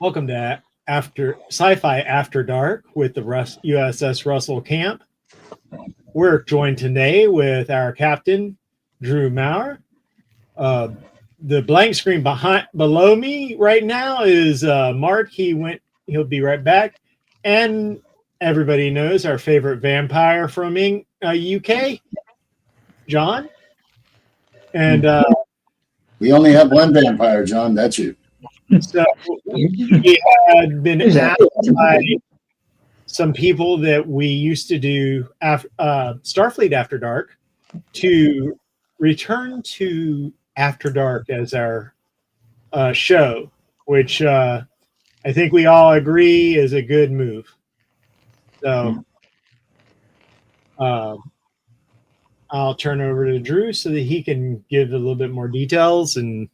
Welcome to Sci-Fi After Dark with the USS Russell Camp. We're joined today with our captain, Drew Maurer. The blank screen below me right now is Mark. He'll be right back. And everybody knows our favorite vampire from UK, John. And we only have one vampire, John. That's you. So we had been asked by some people that we used to do Starfleet After Dark to return to After Dark as our show, which I think we all agree is a good move. So I'll turn over to Drew so that he can give a little bit more details, and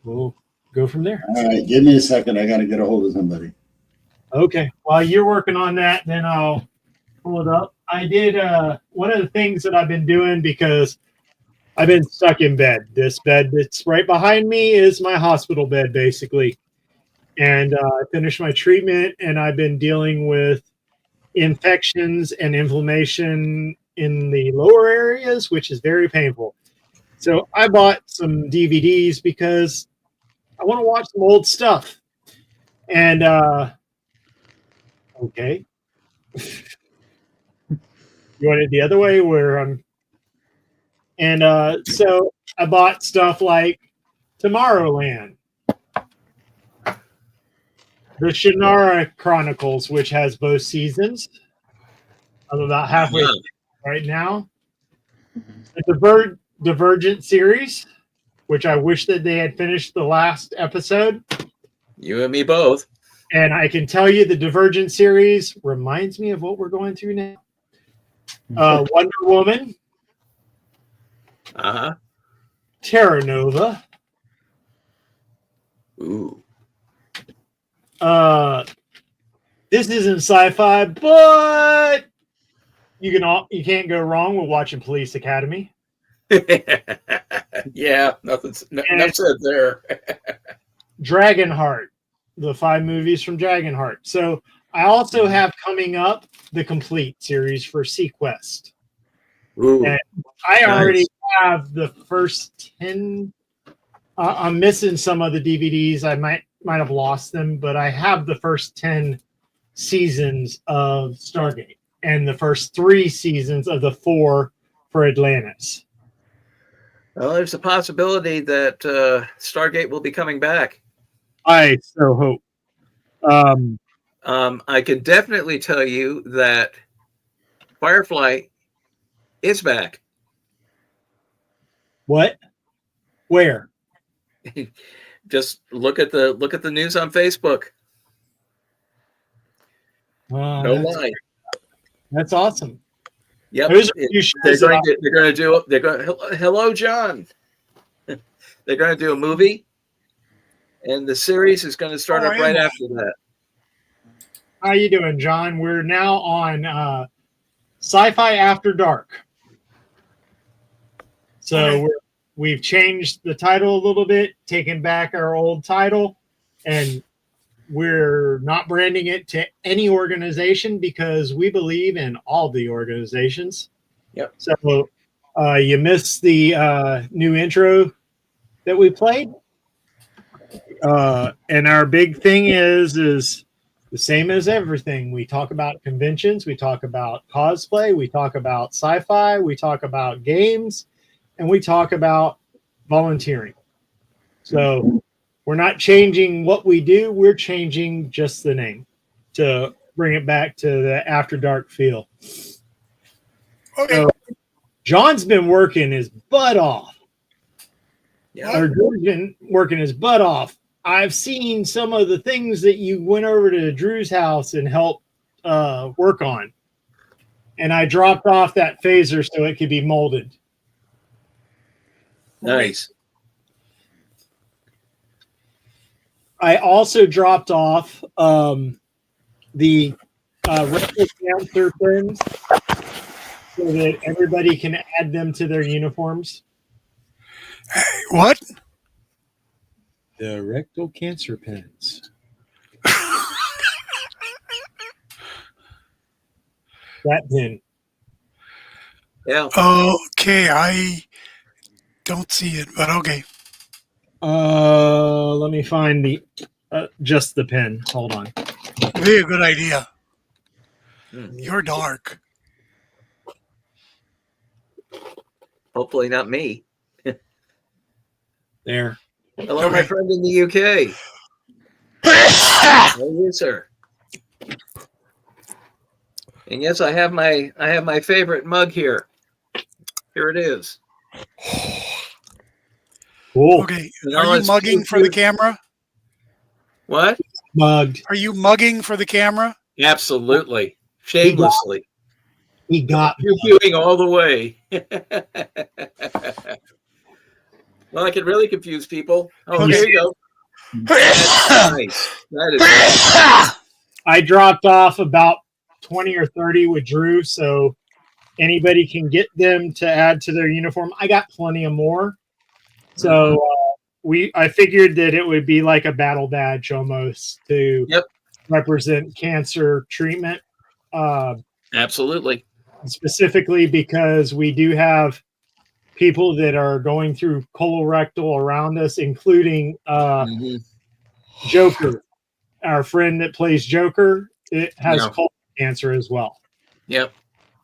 we'll go from there. All right, give me a second. I got to get a hold of somebody. Okay. While you're working on that, then I'll pull it up. I did one of the things that I've been doing because I've been stuck in bed. This bed that's right behind me is my hospital bed, basically. And I finished my treatment, and I've been dealing with infections and inflammation in the lower areas, which is very painful. So I bought some DVDs because I want to watch some old stuff. And okay. You want it the other way where I'm. And so I bought stuff like Tomorrowland, the Shannara Chronicles, which has both seasons. I'm about halfway through right now. The Divergent series, which I wish that they had finished the last episode. You and me both. And I can tell you the Divergent series reminds me of what we're going through now. Wonder Woman. Uh-huh. Terra Nova. Ooh. This isn't sci-fi, but you can't go wrong with watching Police Academy. Yeah, nothing said there. Dragonheart, the 5 movies from Dragonheart. So I also have coming up the complete series for Sequest. Ooh, and I already have the first 10. I'm missing some of the DVDs. I might have lost them, but I have the first 10 seasons of Stargate and the first 3 seasons of the 4 for Atlantis. Well, there's a possibility that Stargate will be coming back. I so hope. I can definitely tell you that Firefly is back. What? Where? Just look at the news on Facebook. No lie. That's awesome. Yep. Hello, John. They're going to do a movie, and the series is going to start up right after that. How you doing, John? We're now on Sci-Fi After Dark. So we've changed the title a little bit, taken back our old title, and we're not branding it to any organization because we believe in all the organizations. Yep. So you missed the new intro that we played. And our big thing is the same as everything. We talk about conventions, we talk about cosplay, we talk about sci-fi, we talk about games, and we talk about volunteering. So we're not changing what we do. We're changing just the name to bring it back to the After Dark feel. Okay. So John's been working his butt off. Yeah. Or Drew's been working his butt off. I've seen some of the things that you went over to Drew's house and helped work on. And I dropped off that phaser so it could be molded. Nice. I also dropped off the Russell Camp III so that everybody can add them to their uniforms. What? The rectal cancer pens. That pin. Yeah. Okay, I don't see it, but okay. Let me find the just the pin. Hold on. Be a good idea. Hmm. You're dark. Hopefully not me. There. Hello, my Okay. friend in the UK. How are you, sir? And yes, I have my favorite mug here. Here it is. Cool. Okay. You Are know, you it's mugging for the camera? What? Mugged. Are you mugging for the camera? Absolutely. Shamelessly. He got me. Pew-pewing all the way. Well, I could really confuse people. Oh, Okay. there you go. That's nice. That is nice. I dropped off about 20 or 30 with Drew, so anybody can get them to add to their uniform. I got plenty of more. So I figured that it would be like a battle badge almost to represent cancer treatment. Absolutely. Specifically because we do have people that are going through colorectal around us, including Joker, our friend that plays Joker. It has colon cancer as well. Yep.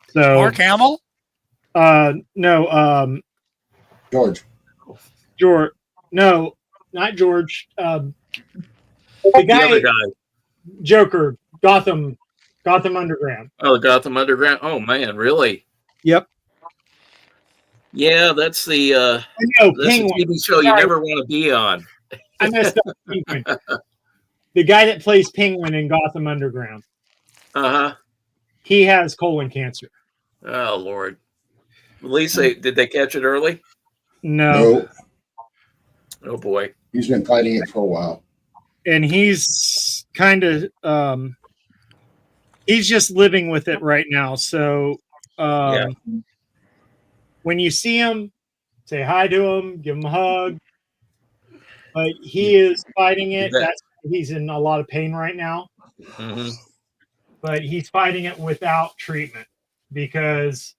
So Mark Hamill? No, George. No, not George. The The other guy. Joker, Gotham Underground. Oh, Gotham Underground. Oh man, really? Yep. Yeah, that's the Penguin. TV show you never want to be on. I messed up. Penguin. The guy that plays Penguin in Gotham Underground. Uh-huh. He has colon cancer. Oh Lord. At least did they catch it early? No. Oh boy. He's been fighting it for a while. And he's kind of he's just living with it right now. So when you see him, say hi to him, give him a hug. But he is fighting it. He's in a lot of pain right now. Mm-hmm. But he's fighting it without treatment because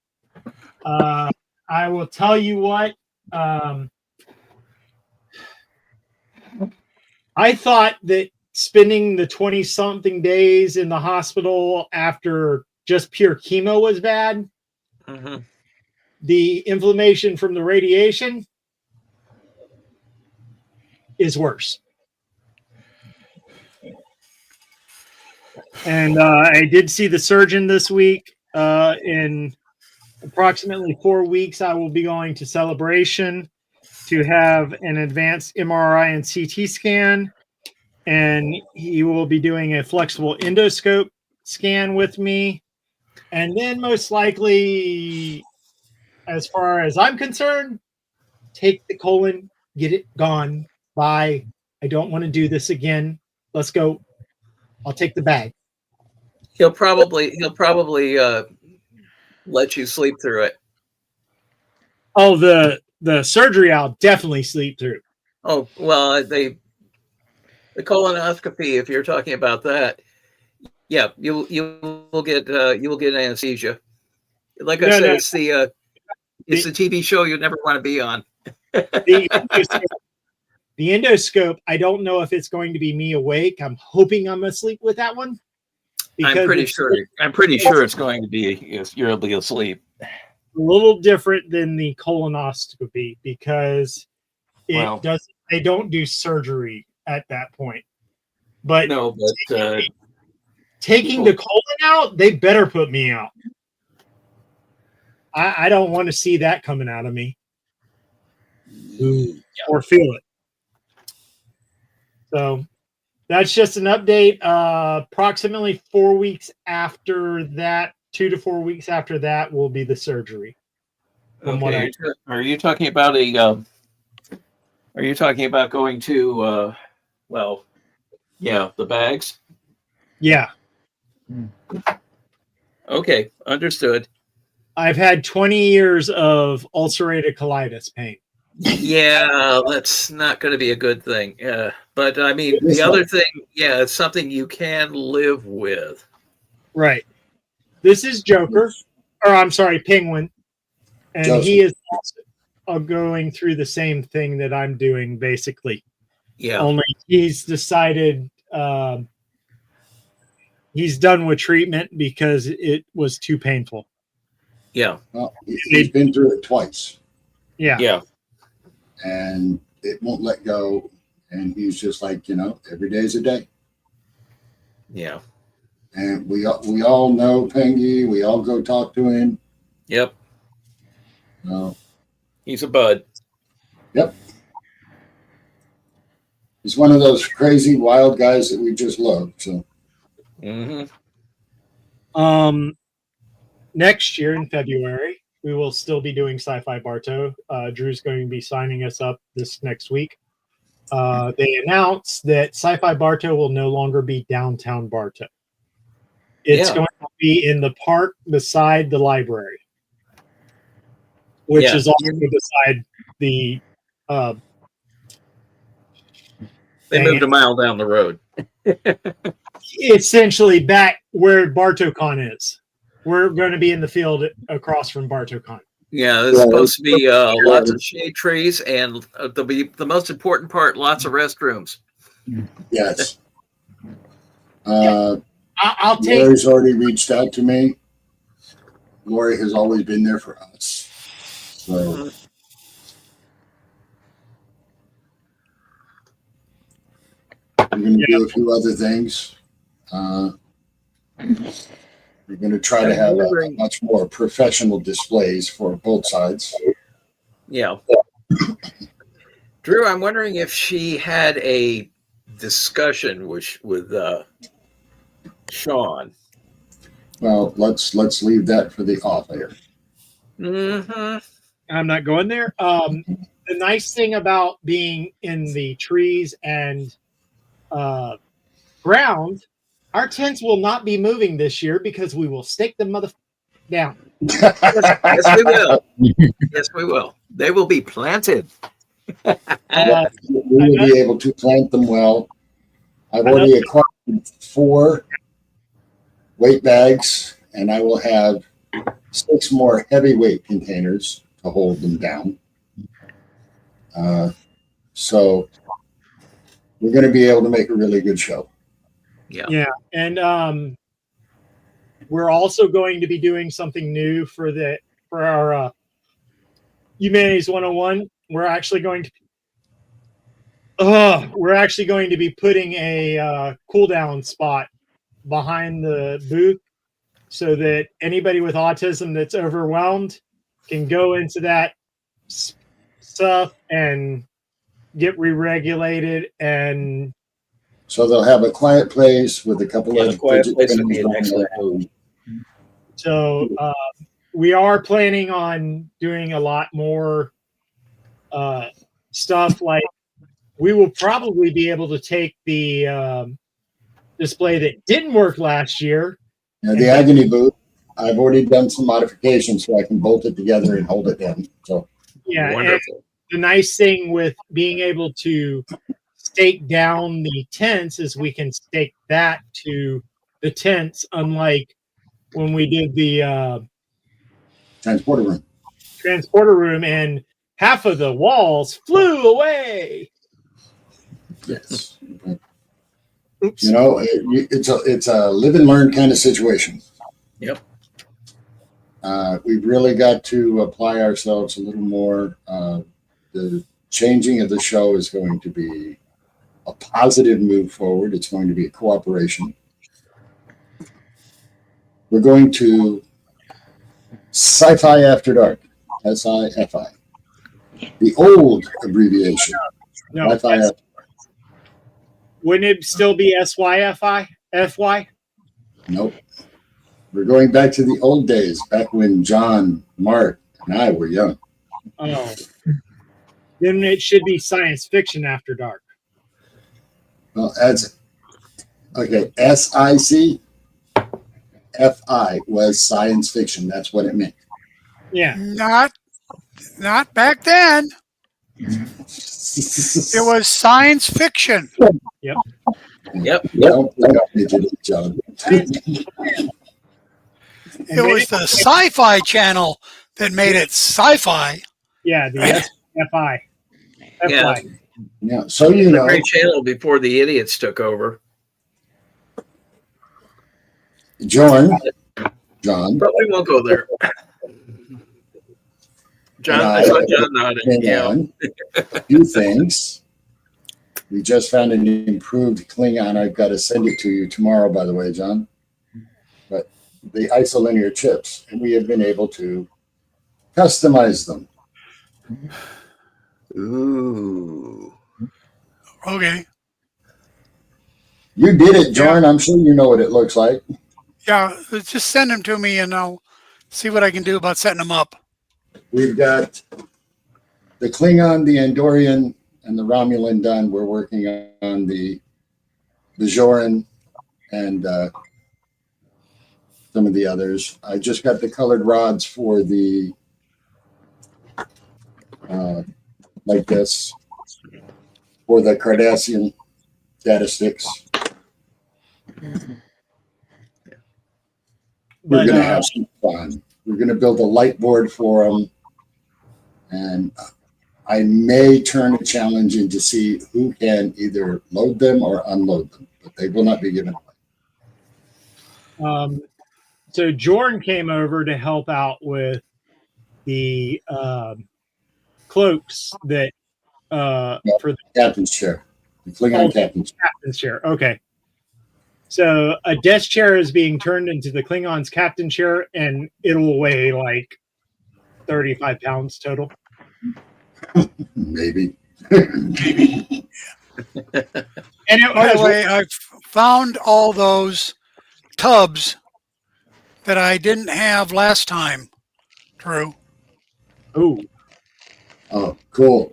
I will tell you what, I thought that spending the 20-something days in the hospital after just pure chemo was bad. Mm-hmm. The inflammation from the radiation is worse. And I did see the surgeon this week. In approximately 4 weeks, I will be going to Celebration to have an advanced MRI and CT scan. And he will be doing a flexible endoscope scan with me. And then most likely, as far as I'm concerned, take the colon, get it gone. Bye. I don't want to do this again. Let's go. I'll take the bag. He'll probably let you sleep through it. Oh, the surgery I'll definitely sleep through. Oh well, the colonoscopy, if you're talking about that, yeah, you will get anesthesia. Like I said, it's the TV show you never want to be on. The endoscope, I don't know if it's going to be me awake. I'm hoping I'm asleep with that one. I'm pretty sure it's going to be you'll be asleep. A little different than the colonoscopy because they don't do surgery at that point. But no, but taking the colon out, they better put me out. I don't want to see that coming out of me or feel it. So that's just an update. Approximately 4 weeks after that, 2 to 4 weeks after that will be the surgery. Okay. Are you talking about Are you talking about going to the bags? Yeah. Okay, understood. I've had 20 years of ulcerative colitis pain. Yeah, that's not going to be a good thing. But I mean, the other thing, yeah, it's something you can live with. Right. This is Joker, or I'm sorry, Penguin, and Joseph. he is also going through the same thing that I'm doing, basically. Yeah. Only he's decided he's done with treatment because it was too painful. Yeah. Well, he's been through it twice. Yeah. Yeah. And it won't let go. And he's just like, every day's a day. Yeah. And we all know Pengy. We all go talk to him. Yep. No. He's a bud. Yep. He's one of those crazy, wild guys that we just love. So. Mm-hmm. Next year in February, we will still be doing Sci-Fi Bartow. Drew's going to be signing us up this next week. They announced that Sci-Fi Bartow will no longer be downtown Bartow. It's going to be in the park beside the library, which is also beside the. They moved a mile down the road. Essentially, back where BartowCon is. We're going to be in the field across from BartowCon. Yeah, there's supposed to be lots of shade trees, and the most important part, lots of restrooms. Yes. I'll take. Lori's already reached out to me. Lori has always been there for us. So. We're going to do a few other things. We're going to try to have a much more professional displays for both sides. Yeah. Drew, I'm wondering if she had a discussion with Sean. Well, let's leave that for the off air. Mm-hmm. I'm not going there. The nice thing about being in the trees and ground, our tents will not be moving this year because we will stake the mother down. Yes, we will. Yes, we will. They will be planted. We will be able to plant them well. I've already acquired 4 weight bags, and I will have 6 more heavyweight containers to hold them down. So we're going to be able to make a really good show. Yeah. And we're also going to be doing something new for our Humanities 101. We're actually going to be putting a cool down spot behind the booth so that anybody with autism that's overwhelmed can go into that stuff and get re-regulated. And so they'll have a quiet place with a couple of quiet place would be an excellent. So we are planning on doing a lot more stuff. Like we will probably be able to take the display that didn't work last year. Now, the agony booth, I've already done some modifications so I can bolt it together and hold it down. So yeah, wonderful. The nice thing with being able to stake down the tents is we can stake that to the tents, unlike when we did the transporter room and half of the walls flew away. Yes. Oops. It's a live and learn kind of situation. Yep. We've really got to apply ourselves a little more. The changing of the show is going to be a positive move forward. It's going to be a cooperation. We're going to Syfy After Dark, SIFI. The old abbreviation. No, Syfy After Dark. Wouldn't it still be SYFI? FY? Nope. We're going back to the old days, back when John, Mark, and I were young. Oh. Then it should be Science Fiction After Dark. Well, that's okay. SIC FI was science fiction. That's what it meant. Yeah. Not back then. It was science fiction. Yep. Don't fidget it, John. It was the Sci-Fi Channel that made it sci-fi. Yeah, the SFI. Yeah. Yeah, so you The know, great channel before the idiots took over. John, But we won't go there. John, and I saw John nodding. hang Yeah. on. A few things. We just found an improved Klingon. I've got to send it to you tomorrow, by the way, John. But the isolinear chips, and we have been able to customize them. Ooh. Okay. You did it, John. I'm sure you know what it looks like. Yeah, just send them to me and I'll see what I can do about setting them up. We've got the Klingon, the Andorian, and the Romulan done. We're working on the Bajoran and some of the others. I just got the colored rods for the like this for the Cardassian data sticks. We're going to have some fun. We're going to build a light board for them, and I may turn a challenge in to see who can either load them or unload them, but they will not be given away. So Jordan came over to help out with the cloaks that for the Captain's chair, the Klingon captain's chair. Okay. So a desk chair is being turned into the Klingon's captain chair, and it'll weigh like 35 pounds total. maybe. Maybe. And By the way, I found all those tubs that I didn't have last time, Drew. Oh, Cool.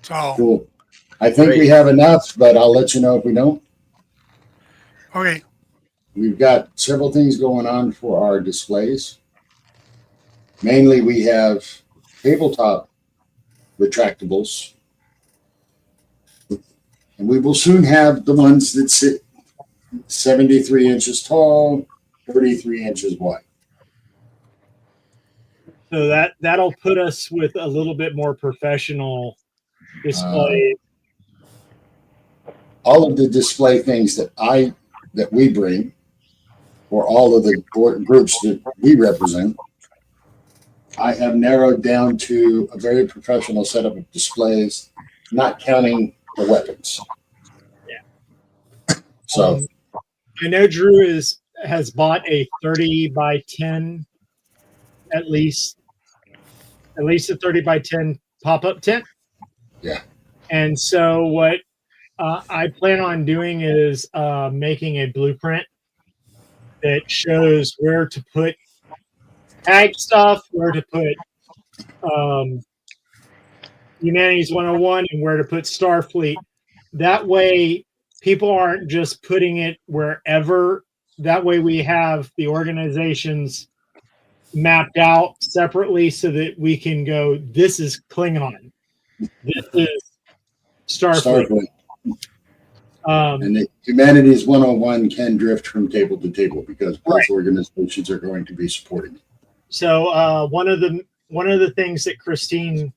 So, Cool. I think we have enough, but I'll let you know if we don't. okay. We've got several things going on for our displays. Mainly, we have tabletop retractables. And we will soon have the ones that sit 73 inches tall, 33 inches wide. so that'll put us with a little bit more professional display. All of the display things that we bring, or all of the groups that we represent, I have narrowed down to a very professional setup of displays, not counting the weapons. Yeah. So I know Drew has bought a 30 by 10, at least a 30 by 10 pop-up tent. Yeah. And so what I plan on doing is making a blueprint that shows where to put tag stuff, where to put Humanities 101, and where to put Starfleet. That way, people aren't just putting it wherever. That way, we have the organizations mapped out separately so that we can go, this is Klingon. This is Starfleet. And the Humanities 101 can drift from table to table because both organizations are going to be supporting it. So one of the things that Christine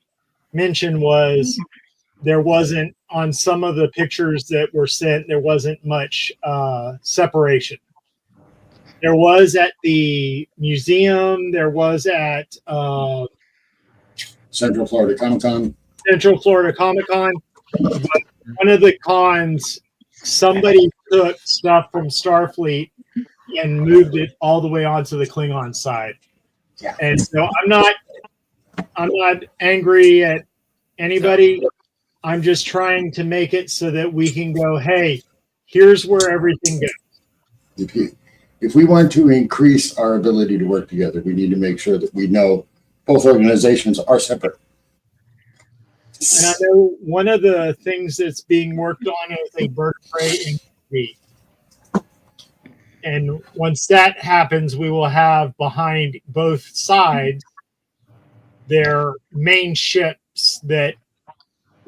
mentioned was there wasn't, on some of the pictures that were sent, there wasn't much separation. There was at the museum, there was at Central Florida Comic-Con. But one of the cons, somebody took stuff from Starfleet and moved it all the way onto the Klingon side. Yeah. And so I'm not angry at anybody. I'm just trying to make it so that we can go, hey, here's where everything goes. If we want to increase our ability to work together, we need to make sure that we know both organizations are separate. And I know one of the things that's being worked on is a bird of prey incubate. And once that happens, we will have behind both sides their main ships that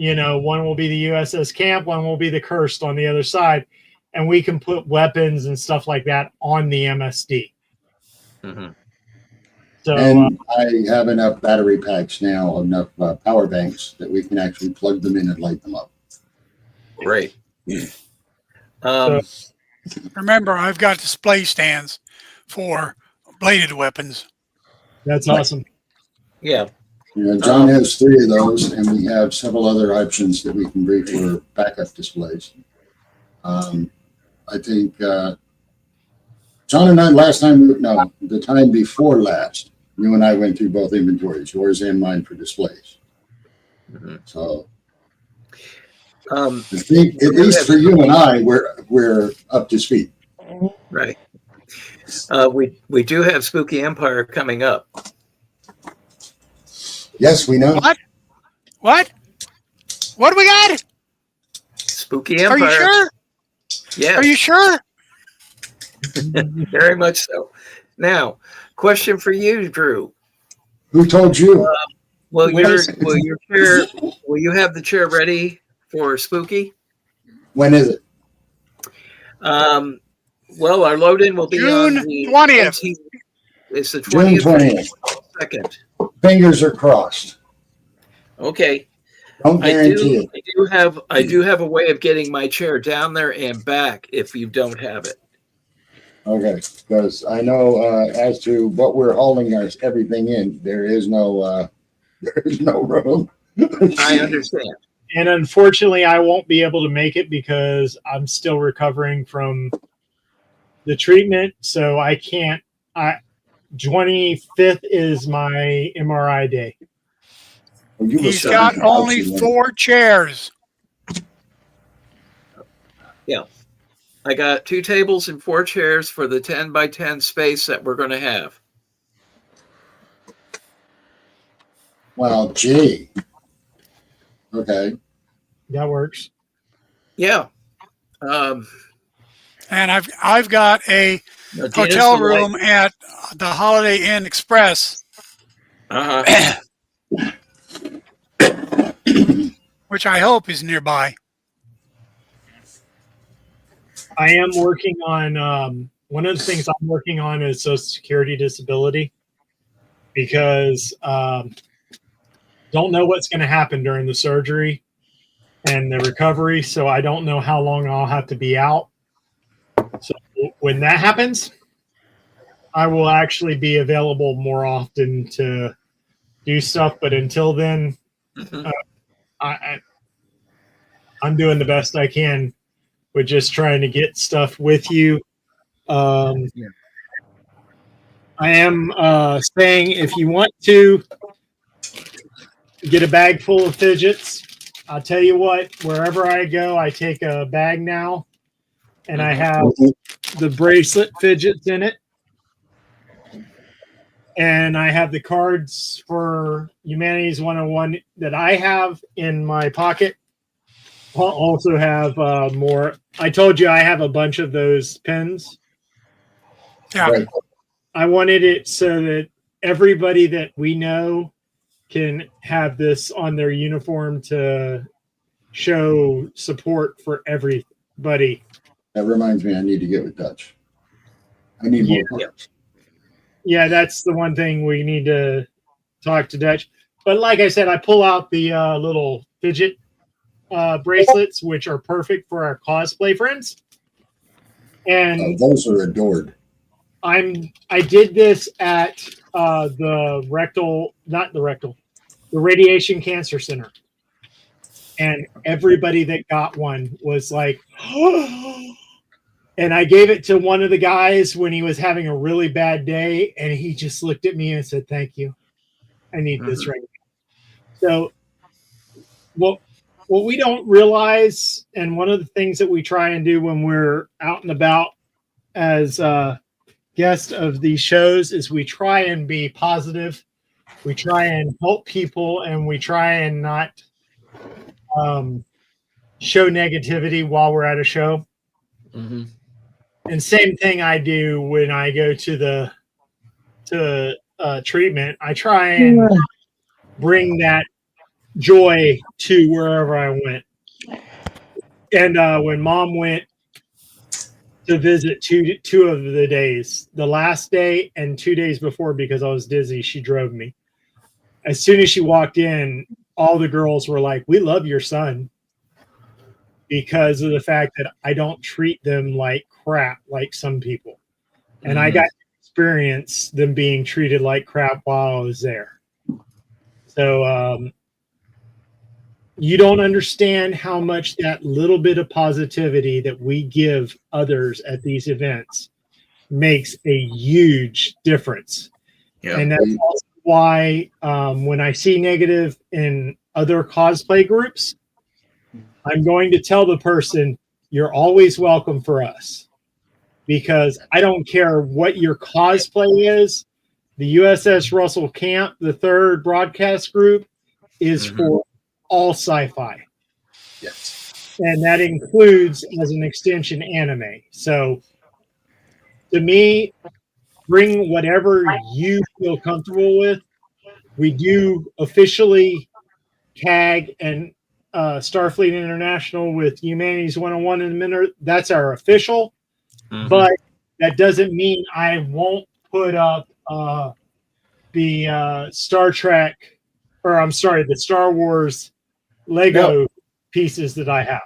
one will be the USS Camp, one will be the Cursed on the other side, and we can put weapons and stuff like that on the MSD. Mhm. So And I have enough battery packs now, enough power banks that we can actually plug them in and light them up. Great. Um, Remember, I've got display stands for bladed weapons. that's awesome. yeah. John has 3 of those, and we have several other options that we can bring for backup displays. I think John and I the time before last, you and I went through both inventories, yours and mine for displays. Mhm. So Um, I think at least for you and I, we're up to speed. right. We do have Spooky Empire coming up. Yes, we know. What do we got? Spooky Are Empire. you sure? Yeah. Are you sure? Very much so. Now, question for you, Drew. Who told you? Will you have the chair ready for Spooky? When is it? Well, our load-in will be June on the 20th. It's the June 20th. 20th. Second. Fingers are crossed. Okay. Don't guarantee it. I do have a way of getting my chair down there and back if you don't have it. Okay, because I know as to what we're hauling everything in, there is no room. I understand. And unfortunately, I won't be able to make it because I'm still recovering from the treatment. So I can't. 25th is my MRI day. Well, you were He's certainly got only outside. 4 chairs. Yeah. I got 2 tables and 4 chairs for the 10 by 10 space that we're going to have. Well, gee. Okay. That works. Yeah. And I've got a Gina's hotel the room at the Holiday Inn Express, Uh-huh. which I hope is nearby. I am working on one of the things I'm working on is Social Security disability because don't know what's going to happen during the surgery and the recovery. So I don't know how long I'll have to be out. So when that happens, I will actually be available more often to do stuff. But until then, I'm doing the best I can with just trying to get stuff with you. I am saying if you want to get a bag full of fidgets, I'll tell you what, wherever I go, I take a bag now and I have the bracelet fidgets in it. And I have the cards for Humanities 101 that I have in my pocket. I'll also have more. I told you I have a bunch of those pins. Yeah. Right. I wanted it so that everybody that we know can have this on their uniform to show support for everybody. That reminds me, I need to get with Dutch. I need more cards. Yeah, that's the one thing we need to talk to Dutch. But like I said, I pull out the little fidget bracelets, which are perfect for our cosplay friends. And Those are adored. I did this at the Radiation Cancer Center. And everybody that got one was like, oh. And I gave it to one of the guys when he was having a really bad day, and he just looked at me and said, "Thank you. I need this right now." So, what we don't realize, and one of the things that we try and do when we're out and about as guests of these shows, is we try and be positive. We try and help people, and we try and not show negativity while we're at a show. Mm-hmm. And same thing I do when I go to the treatment. I try and bring that joy to wherever I went. And when Mom went to visit two of the days, the last day and 2 days before, because I was dizzy, she drove me. As soon as she walked in, all the girls were like, "We love your son," because of the fact that I don't treat them like crap like some people. And I got to experience them being treated like crap while I was there. So you don't understand how much that little bit of positivity that we give others at these events makes a huge difference. Yeah. And that's also why when I see negative in other cosplay groups, I'm going to tell the person, you're always welcome for us. Because I don't care what your cosplay is. The USS Russell Camp III broadcast group is for all sci-fi. Yes. And that includes, as an extension, anime. So to me, bring whatever you feel comfortable with. We do officially tag and Starfleet International with Humanities 101 in a minute. That's our official. But that doesn't mean I won't put up the Star Trek, or I'm sorry, the Star Wars Lego pieces that I have.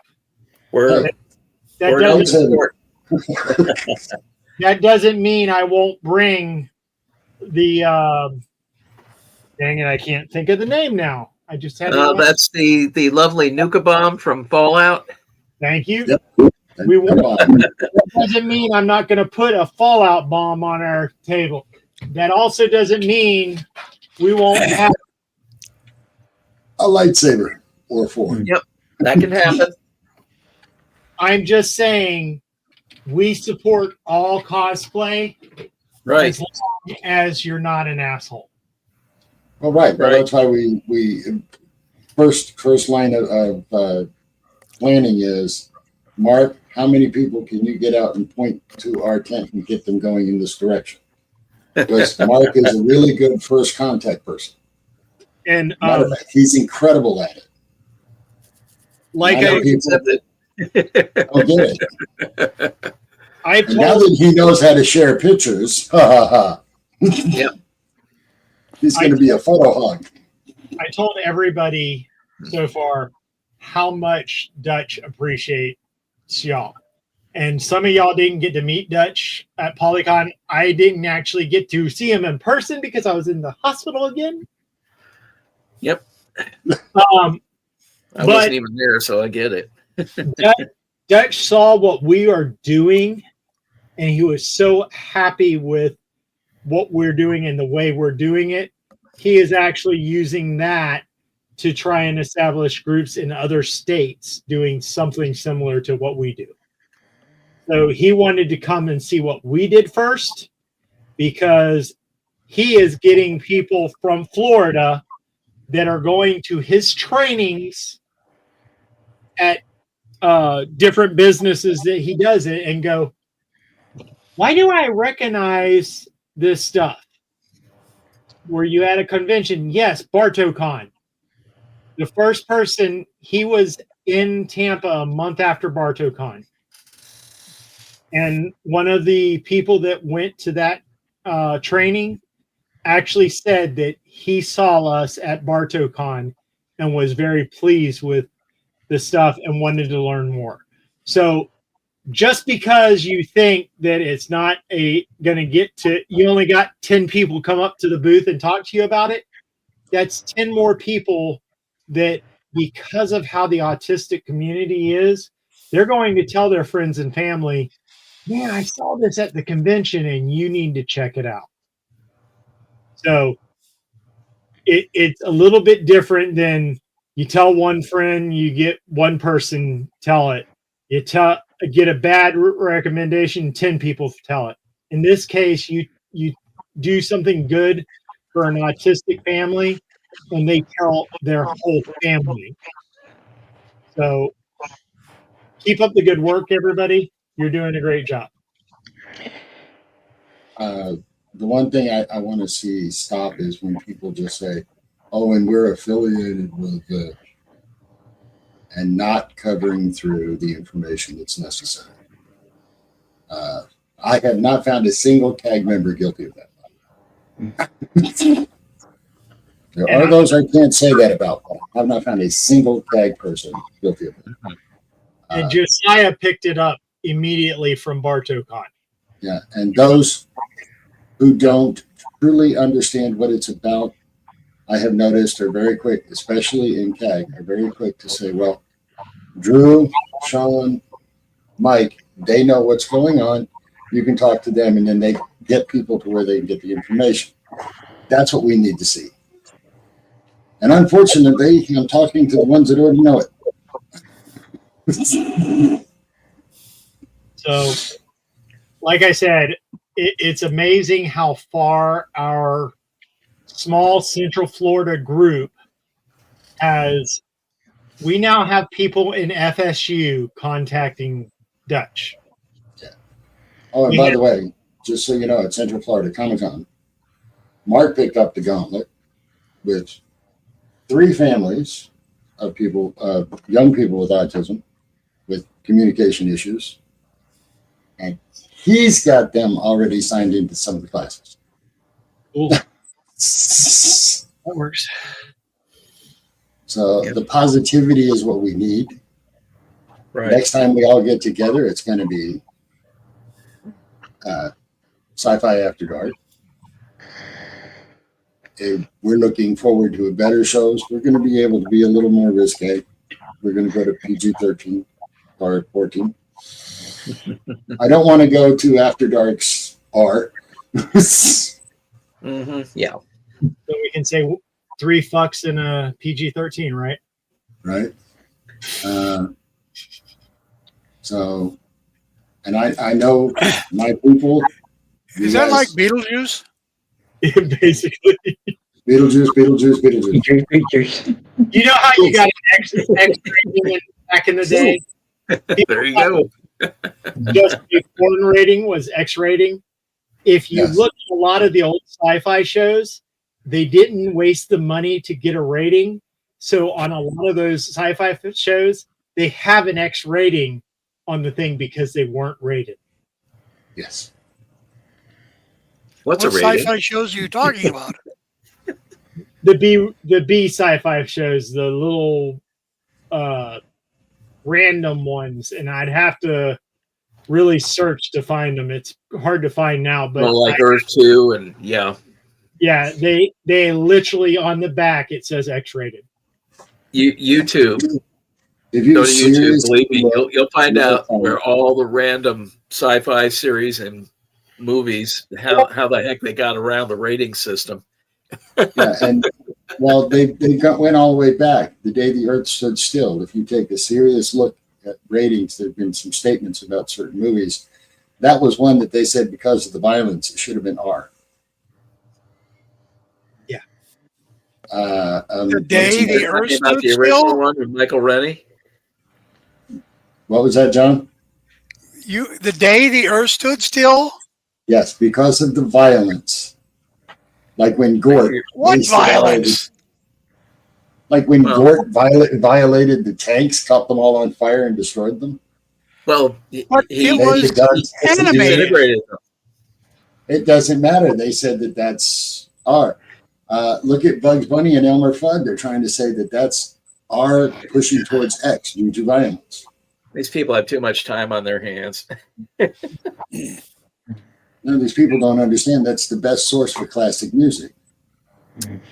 That doesn't mean I won't bring the dang it, I can't think of the name now. I just had that's the lovely Nuka Bomb from Fallout. Thank you. Yep. We won't. That doesn't mean I'm not going to put a Fallout bomb on our table. That also doesn't mean we won't have a lightsaber or four. Yep, that can happen. I'm just saying we support all cosplay, right? As long as you're not an asshole. Well, right. Well, that's why we first line of planning is, Mark, how many people can you get out and point to our tent and get them going in this direction? Because Mark is a really good first contact person. And he's incredible at it. Like I get it. Now that he knows how to share pictures, yep. He's going to be a photo hog. I told everybody so far how much Dutch appreciates y'all. And some of y'all didn't get to meet Dutch at Polycon. I didn't actually get to see him in person because I was in the hospital again. Yep. I wasn't even there, so I get it. Dutch saw what we are doing, and he was so happy with what we're doing and the way we're doing it. He is actually using that to try and establish groups in other states doing something similar to what we do. So he wanted to come and see what we did first, because he is getting people from Florida that are going to his trainings at different businesses that he does it and go, why do I recognize this stuff? Were you at a convention? Yes, BartoCon. The first person, he was in Tampa a month after BartoCon. And one of the people that went to that training actually said that he saw us at BartoCon and was very pleased with the stuff and wanted to learn more. So just because you think that it's not going to get to, you only got 10 people come up to the booth and talk to you about it, that's 10 more people that, because of how the autistic community is, they're going to tell their friends and family, man, I saw this at the convention and you need to check it out. So it's a little bit different than you tell one friend, you get one person tell it. You get a bad recommendation, 10 people tell it. In this case, you do something good for an autistic family, and they tell their whole family. So keep up the good work, everybody. You're doing a great job. The one thing I want to see stop is when people just say, oh, and we're affiliated with and not covering through the information that's necessary. I have not found a single CAG member guilty of that. There are those I can't say that about, but I have not found a single CAG person guilty of it. And Josiah picked it up immediately from BartoCon. Yeah, and those who don't truly understand what it's about, I have noticed are very quick, especially in CAG, are very quick to say, well, Drew, Sean, Mike, they know what's going on. You can talk to them, and then they get people to where they can get the information. That's what we need to see. And unfortunately, I'm talking to the ones that already know it. So, like I said, it's amazing how far our small Central Florida group has. We now have people in FSU contacting Dutch. Yeah. Oh, and by the way, just so you know, at Central Florida Comic-Con, Mark picked up the gauntlet with 3 families of people, young people with autism, with communication issues, and he's got them already signed into some of the classes. Cool. That works. So the positivity is what we need. Right. Next time we all get together, it's going to be Sci-Fi After Dark. We're looking forward to a better shows. We're going to be able to be a little more risque. We're going to go to PG-13 or 14. I don't want to go to After Dark's R. Yeah. So we can say 3 fucks in a PG-13, right? Right. So, and I know my people. Is that like Beetlejuice? Basically. Beetlejuice. You know how you got an X rating back in the day? There you go. Just the porn rating was X rating. If you look at a lot of the old sci-fi shows, they didn't waste the money to get a rating. So on a lot of those sci-fi shows, they have an X rating on the thing because they weren't rated. Yes. What sci-fi shows are you talking about? The B sci-fi shows, the little random ones, and I'd have to really search to find them. It's hard to find now, but like Earth 2 and yeah, they literally on the back it says X-rated. YouTube. If you go to YouTube, believe me, you'll find out where all the random sci-fi series and movies how the heck they got around the rating system. Yeah, and well, they went all the way back the day the Earth stood still. If you take a serious look at ratings, there have been some statements about certain movies. That was one that they said because of the violence, it should have been R. Yeah. The day the Earth stood the original one with Michael Rennie. What was that, John? The day the Earth stood still? Yes, because of the violence. Like when Gort. What violence? Like when Gort violated the tanks, caught them all on fire and destroyed them. Well, it was animated. It doesn't matter. They said that's R. Look at Bugs Bunny and Elmer Fudd. They're trying to say that's R pushing towards X due to violence. These people have too much time on their hands. No, these people don't understand that's the best source for classic music.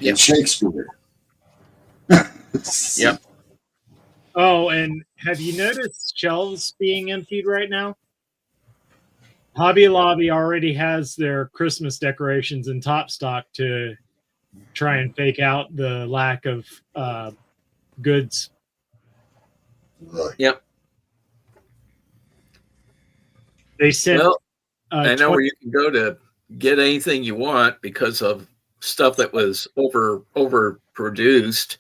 Yeah. It's Shakespeare. Yep. Oh, and have you noticed shelves being emptied right now? Hobby Lobby already has their Christmas decorations in top stock to try and fake out the lack of goods. Yep. They said, well, I know where you can go to get anything you want because of stuff that was overproduced.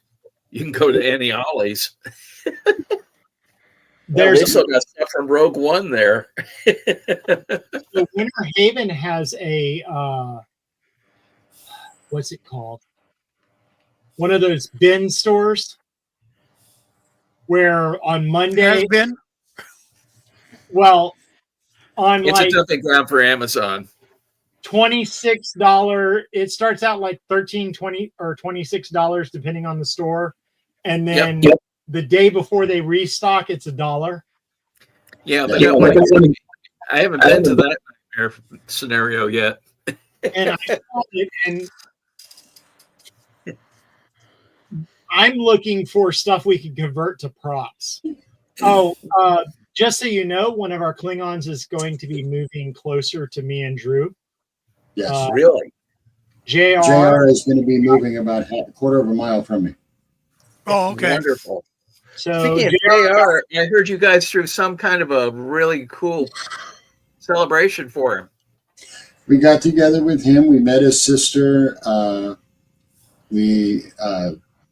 You can go to any Ollie's. There's also got stuff from Rogue One there. So Winter Haven has a what's it called? one of those bin stores where on Monday, Has been. well, on It's like a dumping ground for Amazon. $26, it starts out like $13, $20, or $26 depending on the store, and then the day before they restock, it's $1. Yeah, but I haven't been to that scenario yet. And I saw it, and I'm looking for stuff we can convert to props. Oh, just so you know, one of our Klingons is going to be moving closer to me and Drew. Yes. Really? JR is going to be moving about a quarter of a mile from me. Oh, okay. Wonderful. So Speaking of JR, I heard you guys threw some kind of a really cool celebration for him. We got together with him. We met his sister. We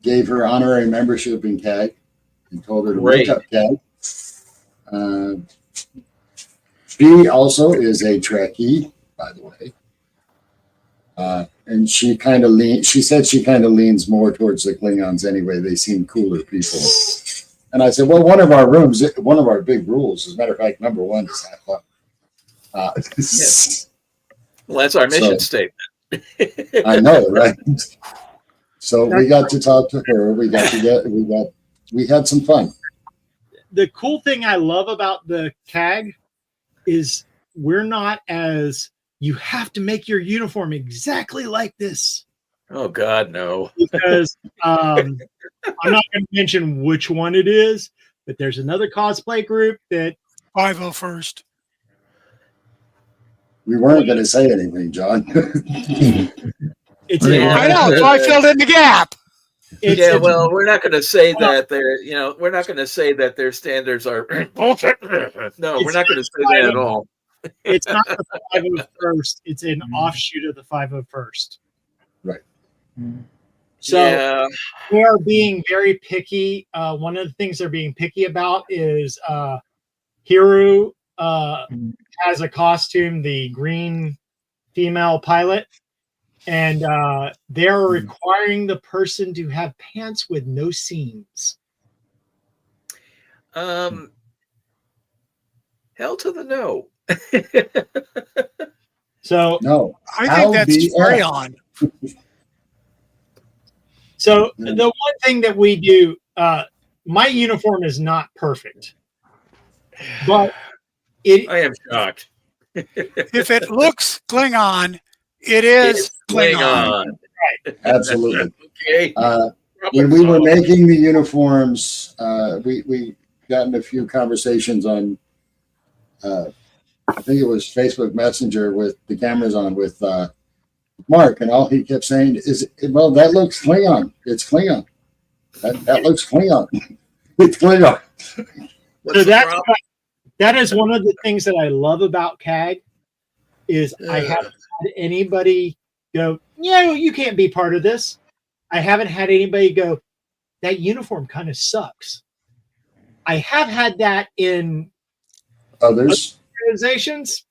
gave her honorary membership in CAG and told her to look up CAG. She also is a Trekkie, by the way. And she kind of she said she kind of leans more towards the Klingons anyway. They seem cooler people. And I said, well, one of our big rules, as a matter of fact, number one is have fun. Yes. Well, that's our mission statement. I know, right? So we got to talk to her. We had some fun. The cool thing I love about the CAG is we're not as, you have to make your uniform exactly like this. Oh God, no. Because I'm not going to mention which one it is, but there's another cosplay group that 501st. We weren't going to say anything, John. It's I know, so I filled in the gap. Well, we're not going to say that we're not going to say that their standards are bullshit. No, we're not going to say that at all. It's not the 501st. It's an offshoot of the 501st. Right. So they are being very picky. One of the things they're being picky about is Hiru has a costume, the green female pilot, and they're requiring the person to have pants with no seams. Hell to the no. So no, I think that's spray on. So the one thing that we do, my uniform is not perfect, but I am shocked. If it looks Klingon, it is Klingon. Right. Absolutely. Okay. When we were making the uniforms, we got in a few conversations on, I think it was Facebook Messenger with the cameras on with Mark, and all he kept saying is, well, that looks Klingon. It's Klingon. That looks Klingon. It's Klingon. So that is one of the things that I love about CAG is I haven't had anybody go, yeah, you can't be part of this. I haven't had anybody go, that uniform kind of sucks. I have had that in others organizations.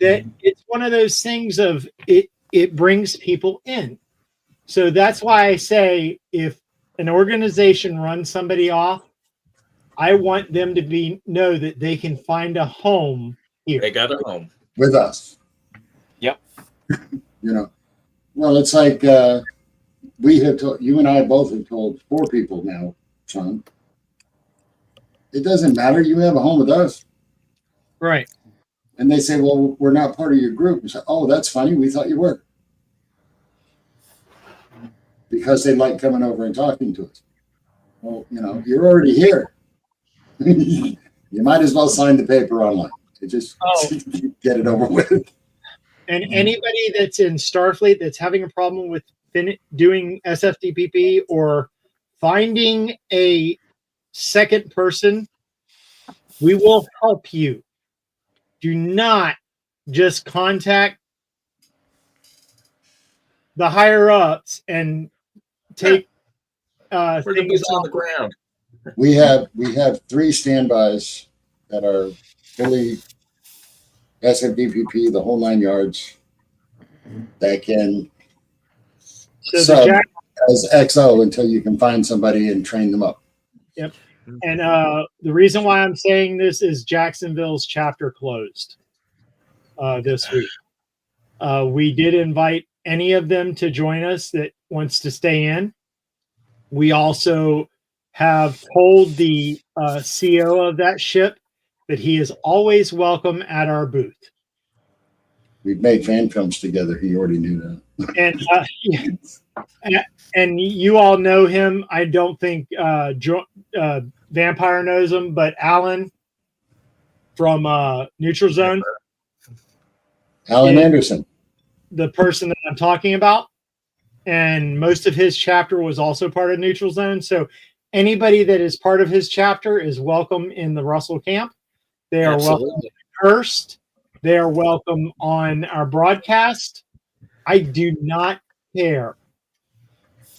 That it's one of those things of it brings people in. So that's why I say if an organization runs somebody off, I want them to know that they can find a home here. They got a home with us. Yep. Well, it's like we have told, you and I both have told 4 people now, Sean. It doesn't matter. You have a home with us. Right. And they say, well, we're not part of your group. Say, oh, that's funny. We thought you were. Because they like coming over and talking to us. Well, you're already here. You might as well sign the paper online. Just get it over with. And anybody that's in Starfleet that's having a problem with doing SFDPP or finding a second person, we will help you. Do not just contact the higher ups and take things on the ground. We have 3 standbys that are fully SFDPP, the whole 9 yards, that can as XO until you can find somebody and train them up. Yep. And the reason why I'm saying this is Jacksonville's chapter closed this week. We did invite any of them to join us that wants to stay in. We also have told the CEO of that ship that he is always welcome at our booth. We've made fan films together. He already knew that. And you all know him. I don't think Vampire knows him, but Alan from Neutral Zone. Alan Anderson. The person that I'm talking about. And most of his chapter was also part of Neutral Zone. So anybody that is part of his chapter is welcome in the Russell camp. They are welcome first. They are welcome on our broadcast. I do not care.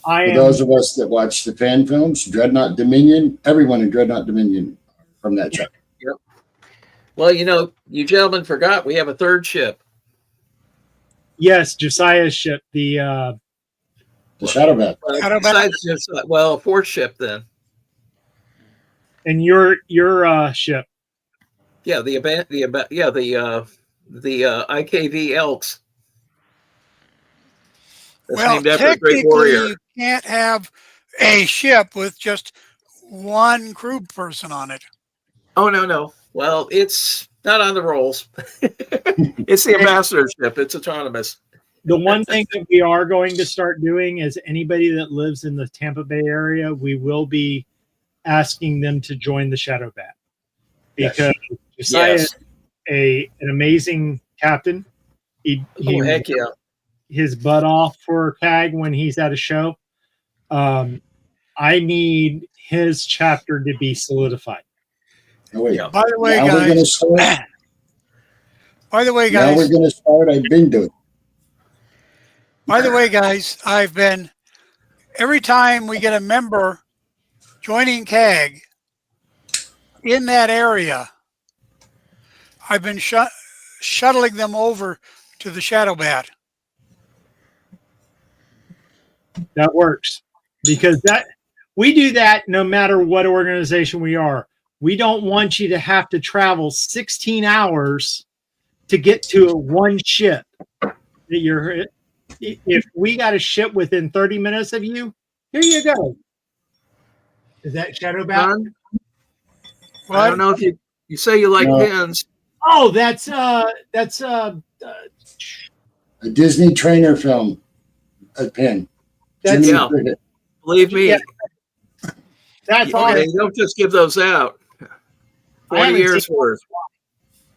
For those of us that watch the fan films, Dreadnought Dominion, everyone in Dreadnought Dominion from that chapter. Yep. Well, you gentlemen forgot we have a third ship. Yes, Josiah's ship, the Shadowbat. Well, a fourth ship then. And your ship. Yeah, the IKV Elks. That's Well, named after a great warrior. technically, you can't have a ship with just one crew person on it. Oh, no. Well, it's not on the rolls. It's the ambassador ship. It's autonomous. The one thing that we are going to start doing is anybody that lives in the Tampa Bay area, we will be asking them to join the Shadowbat. Because Josiah is an amazing captain. He heck yeah. His butt off for CAG when he's at a show. I need his chapter to be solidified. Oh, wait. By the way, now guys. We're gonna start. By the way, Now guys. we're going to start. I've been doing. By the way, guys, every time we get a member joining CAG in that area, I've been shuttling them over to the Shadowbat. That works because we do that no matter what organization we are. We don't want you to have to travel 16 hours to get to one ship that you're. If we got a ship within 30 minutes of you, here you go. Is that Shadowbat? Well, I don't know if you say you like pins. Oh, that's a Disney trainer film. A pin. That's Believe me. Yeah. That's awesome. They don't just give those out. 40 years worth.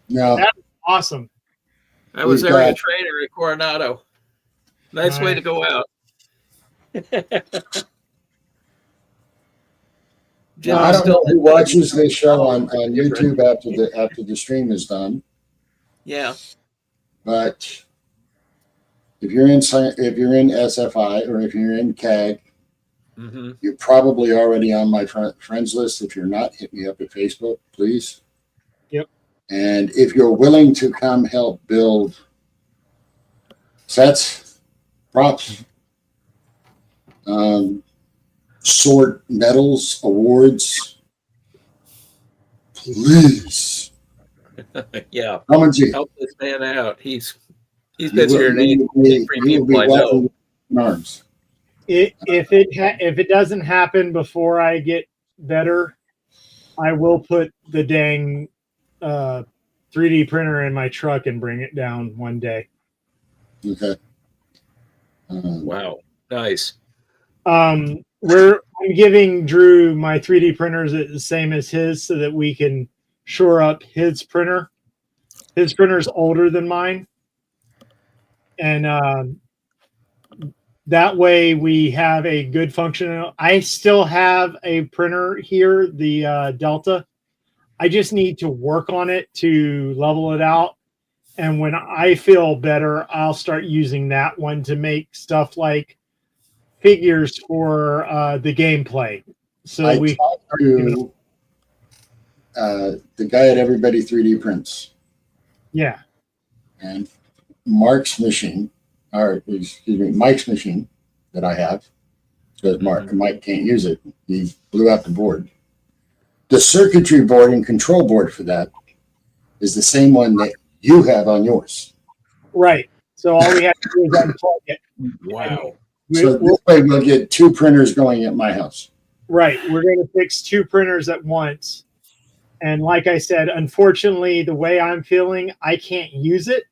No. That's awesome. I was area trainer at Coronado. Nice way to go out. Now, I don't know who watches this show on YouTube after the stream is done. Yeah. But if you're in SFI or if you're in CAG, you're probably already on my friends list. If you're not, hit me up at Facebook, please. Yep. And if you're willing to come help build sets, props, sort medals, awards, please. Yeah. Help this man out. He's busier than any people I know. Arms. If it doesn't happen before I get better, I will put the dang 3D printer in my truck and bring it down one day. Okay. Wow. Nice. I'm giving Drew my 3D printers the same as his so that we can shore up his printer. His printer's older than mine. And that way we have a good function. I still have a printer here, the Delta. I just need to work on it to level it out. And when I feel better, I'll start using that one to make stuff like figures for the gameplay. So I talked to the guy at Everybody 3D Prints. Yeah. And Mike's machine that I have, because Mike can't use it. He blew out the board. The circuitry board and control board for that is the same one that you have on yours. Right. So all we have to do is unplug it. Wow. So this way we'll get 2 printers going at my house. Right. We're going to fix 2 printers at once. And like I said, unfortunately, the way I'm feeling, I can't use it.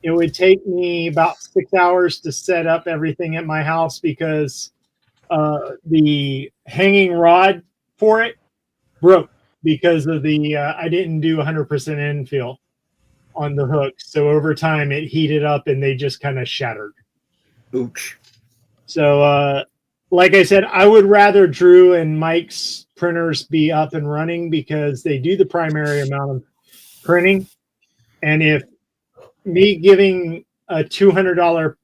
It would take me about 6 hours to set up everything at my house because the hanging rod for it broke because of the I didn't do 100% infill on the hook. So over time, it heated up and they just kind of shattered. Ooch. So like I said, I would rather Drew and Mike's printers be up and running because they do the primary amount of printing. And if me giving a $200,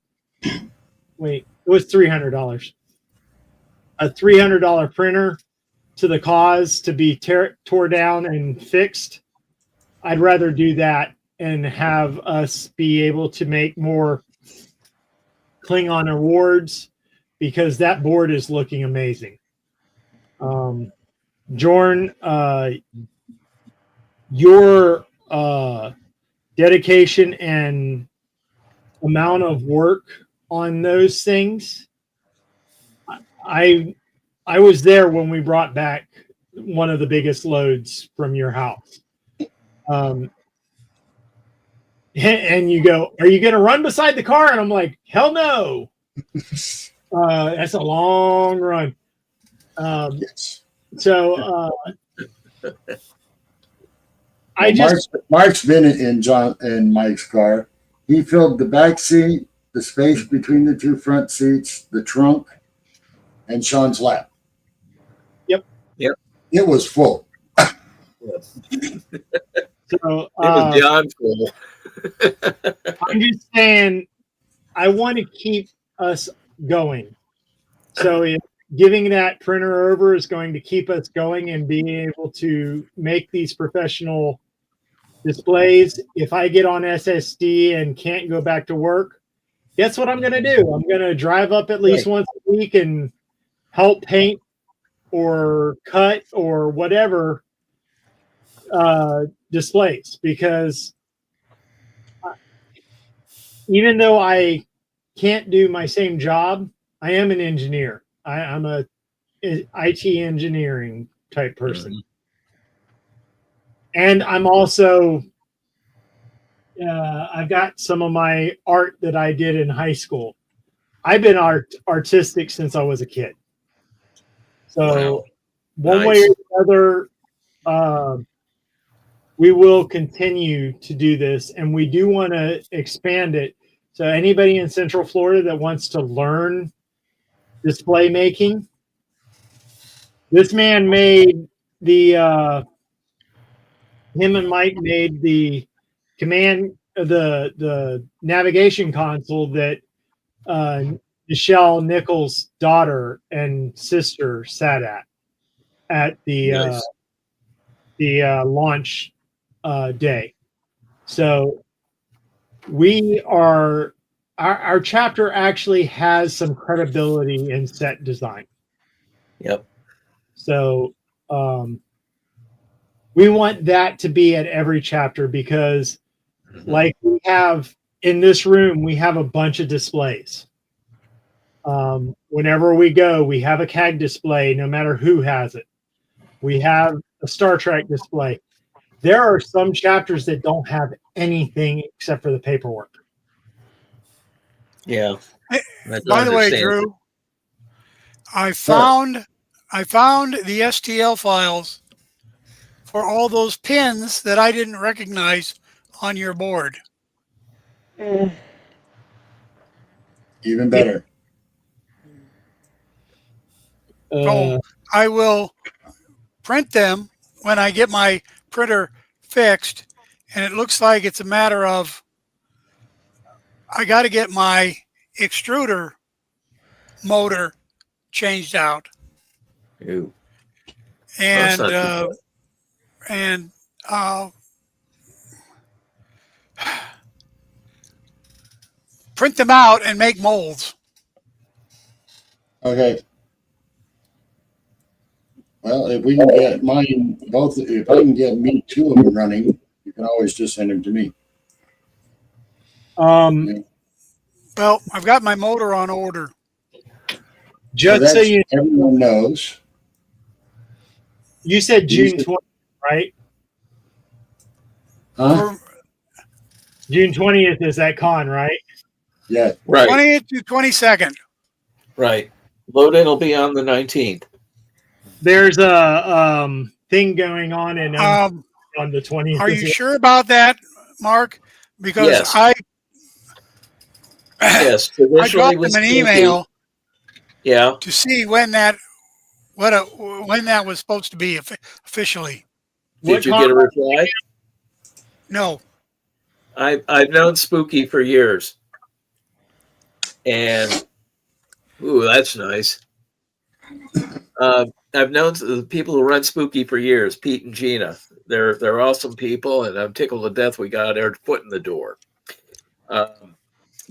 wait, it was $300, a $300 printer to the cause to be tore down and fixed, I'd rather do that and have us be able to make more Klingon awards because that board is looking amazing. Jorn, your dedication and amount of work on those things, I was there when we brought back one of the biggest loads from your house. And you go, are you going to run beside the car? And I'm like, hell no. That's a long run. Yes. So I just Mark's been in John and Mike's car. He filled the back seat, the space between the 2 front seats, the trunk, and Sean's lap. Yep. It was full. Yes. so It was beyond cool. I'm just saying I want to keep us going. So if giving that printer over is going to keep us going and being able to make these professional displays. If I get on SSD and can't go back to work, guess what I'm going to do? I'm going to drive up at least once a week and help paint or cut or whatever displays, because even though I can't do my same job, I am an engineer. I'm a IT engineering type person. Mm-hmm. And I'm also, I've got some of my art that I did in high school. I've been artistic since I was a kid. So one way or the other, we will continue to do this, and we do want to expand it. So anybody in Central Florida that wants to learn display making, this man made the him and Mike made the command the navigation console that Michelle Nichols' daughter and sister sat at the launch day. So we are our chapter actually has some credibility in set design. Yep. So we want that to be at every chapter because, like we have in this room, we have a bunch of displays. Whenever we go, we have a CAG display, no matter who has it. We have a Star Trek display. There are some chapters that don't have anything except for the paperwork. Yeah. By the way, Drew, I found the STL files for all those pins that I didn't recognize on your board. Even better. So I will print them when I get my printer fixed, and it looks like it's a matter of I got to get my extruder motor changed out. Ooh. And print them out and make molds. Okay. Well, if we can get mine both, if I can get me 2 of them running, you can always just send them to me. Well, I've got my motor on order. Just so you everyone knows. You said June 20th, right? Huh? June 20th is that con, right? Yeah. Right. 20th to 22nd. Right. Load-in will be on the 19th. There's a thing going on in on the 20th. Are you sure about that, Mark? Because Yes. Yes. I dropped them an email. Yeah. To see when that was supposed to be officially. Did you get a reply? No. I've known Spooky for years, and ooh, that's nice. I've known the people who run Spooky for years, Pete and Gina. They're awesome people, and I'm tickled to death we got our foot in the door.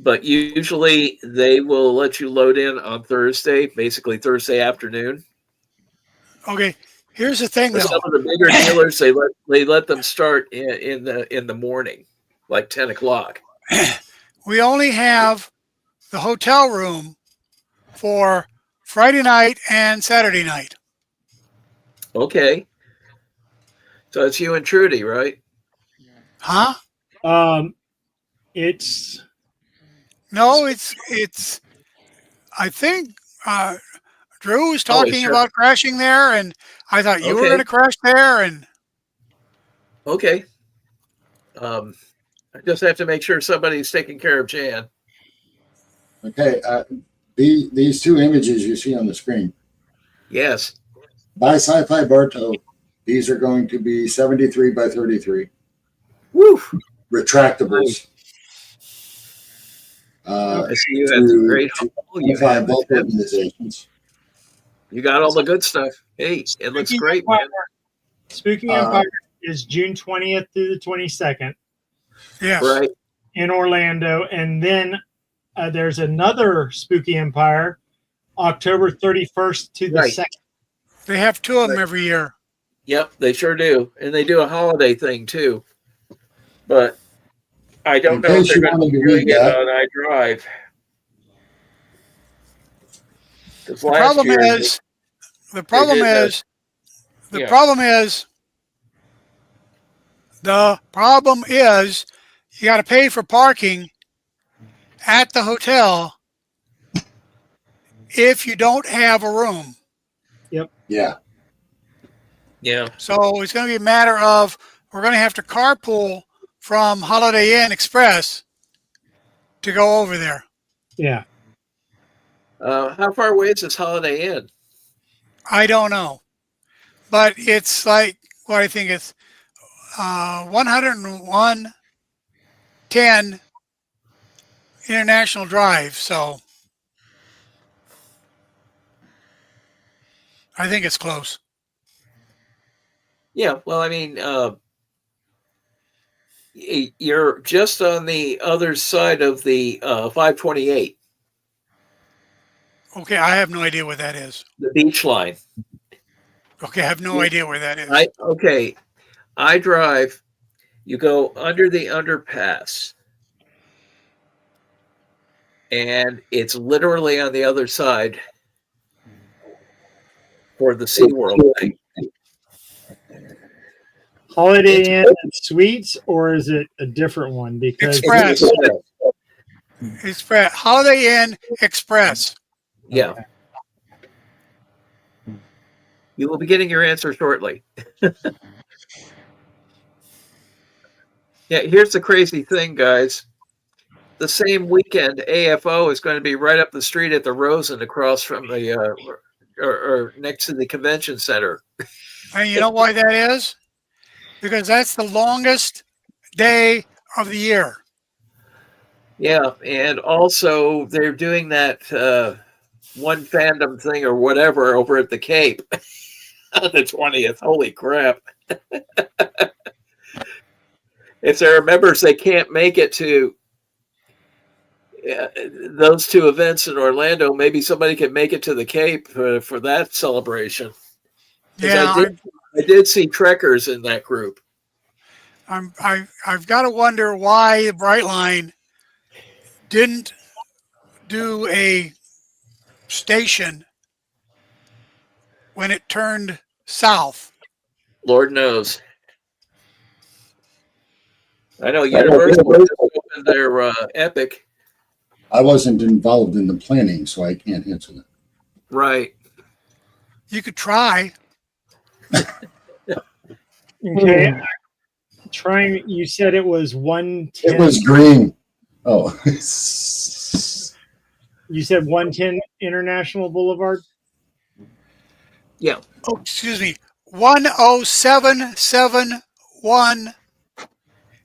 But usually they will let you load in on Thursday, basically Thursday afternoon. Okay, here's the thing, though. Some of the bigger dealers they let them start in the morning, like 10 o'clock. We only have the hotel room for Friday night and Saturday night. Okay. So it's you and Trudy, right? Huh? It's I think Drew was talking about crashing there, and I thought you were going to crash there, and okay. I just have to make sure somebody's taking care of Jan. Okay, these 2 images you see on the screen. Yes. By Syfy Bartow, these are going to be 73 by 33. Woo! Retractables. I see you had some great both organizations. You got all the good stuff. Hey, it looks great, man. Spooky Empire is June 20th through the 22nd. Yes. Right. In Orlando. And then there's another Spooky Empire, October 31st to the 2nd. They have 2 of them every year. Yep, they sure do. And they do a holiday thing, too. But I don't know if they're going to be doing it on iDrive. The problem is you got to pay for parking at the hotel if you don't have a room. Yep. Yeah. Yeah. So it's going to be a matter of we're going to have to carpool from Holiday Inn Express to go over there. Yeah. How far away is this Holiday Inn? I don't know, but it's like what I think it's 10110 International Drive. So I think it's close. Yeah. Well, I mean, you're just on the other side of the 528. Okay, I have no idea what that is. The beach line. Okay, I have no idea where that is. I drive. You go under the underpass, and it's literally on the other side for the SeaWorld thing. Holiday Inn Suites, or is it a different one? Because Express. Holiday Inn Express. Yeah. Okay. You will be getting your answer shortly. Yeah, here's the crazy thing, guys. The same weekend, AFO is going to be right up the street at the Rosen across from the, or next to the convention center. And you know why that is? Because that's the longest day of the year. Yeah, and also they're doing that one fandom thing or whatever over at the Cape on the 20th. Holy crap. If there are members they can't make it to those 2 events in Orlando, maybe somebody can make it to the Cape for that celebration. Yeah, I did see trekkers in that group. I've got to wonder why the Brightline didn't do a station when it turned south. Lord knows. I know Universal just opened their Epic. I wasn't involved in the planning, so I can't answer that. Right. You could try. Okay. Trying. You said it was 110. It was green. Oh. You said 110 International Boulevard. Yeah. Oh, excuse me. 10771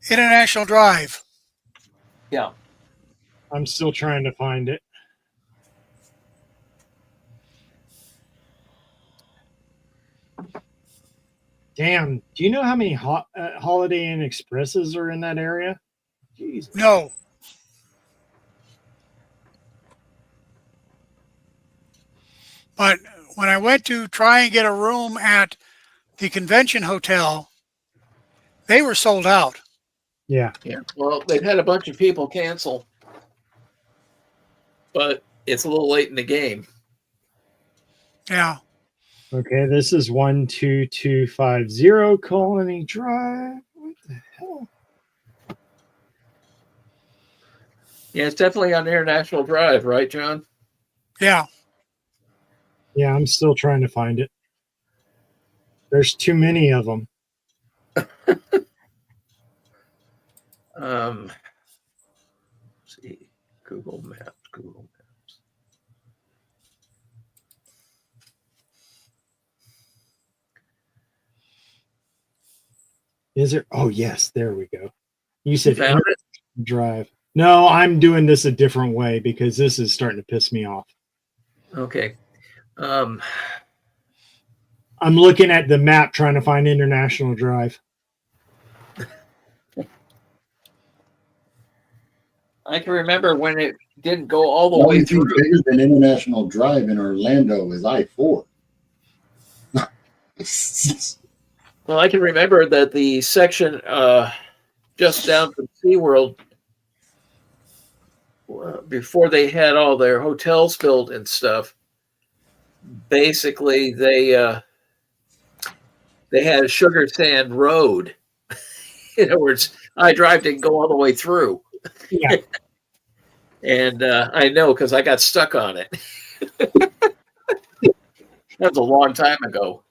International Drive. Yeah. I'm still trying to find it. Damn. Do you know how many Holiday Inn Expresses are in that area? Jeez. No. But when I went to try and get a room at the convention hotel, they were sold out. Yeah. Yeah. Well, they've had a bunch of people cancel, but it's a little late in the game. Yeah. Okay, this is 12250 Colony Drive. What the hell? Yeah, it's definitely on International Drive, right, John? Yeah. Yeah, I'm still trying to find it. There's too many of them. Let's see, Google Maps. Is there? Oh, yes, there we go. You said Found it? Drive. No, I'm doing this a different way because this is starting to piss me off. Okay. I'm looking at the map trying to find International Drive. I can remember when it didn't go all the The way only thing through. bigger than International Drive in Orlando is I-4. Well, I can remember that the section just down from SeaWorld, before they had all their hotels built and stuff, basically they had a sugar sand road. In other words, iDrive didn't go all the way through. Yeah. And I know because I got stuck on it. That was a long time ago.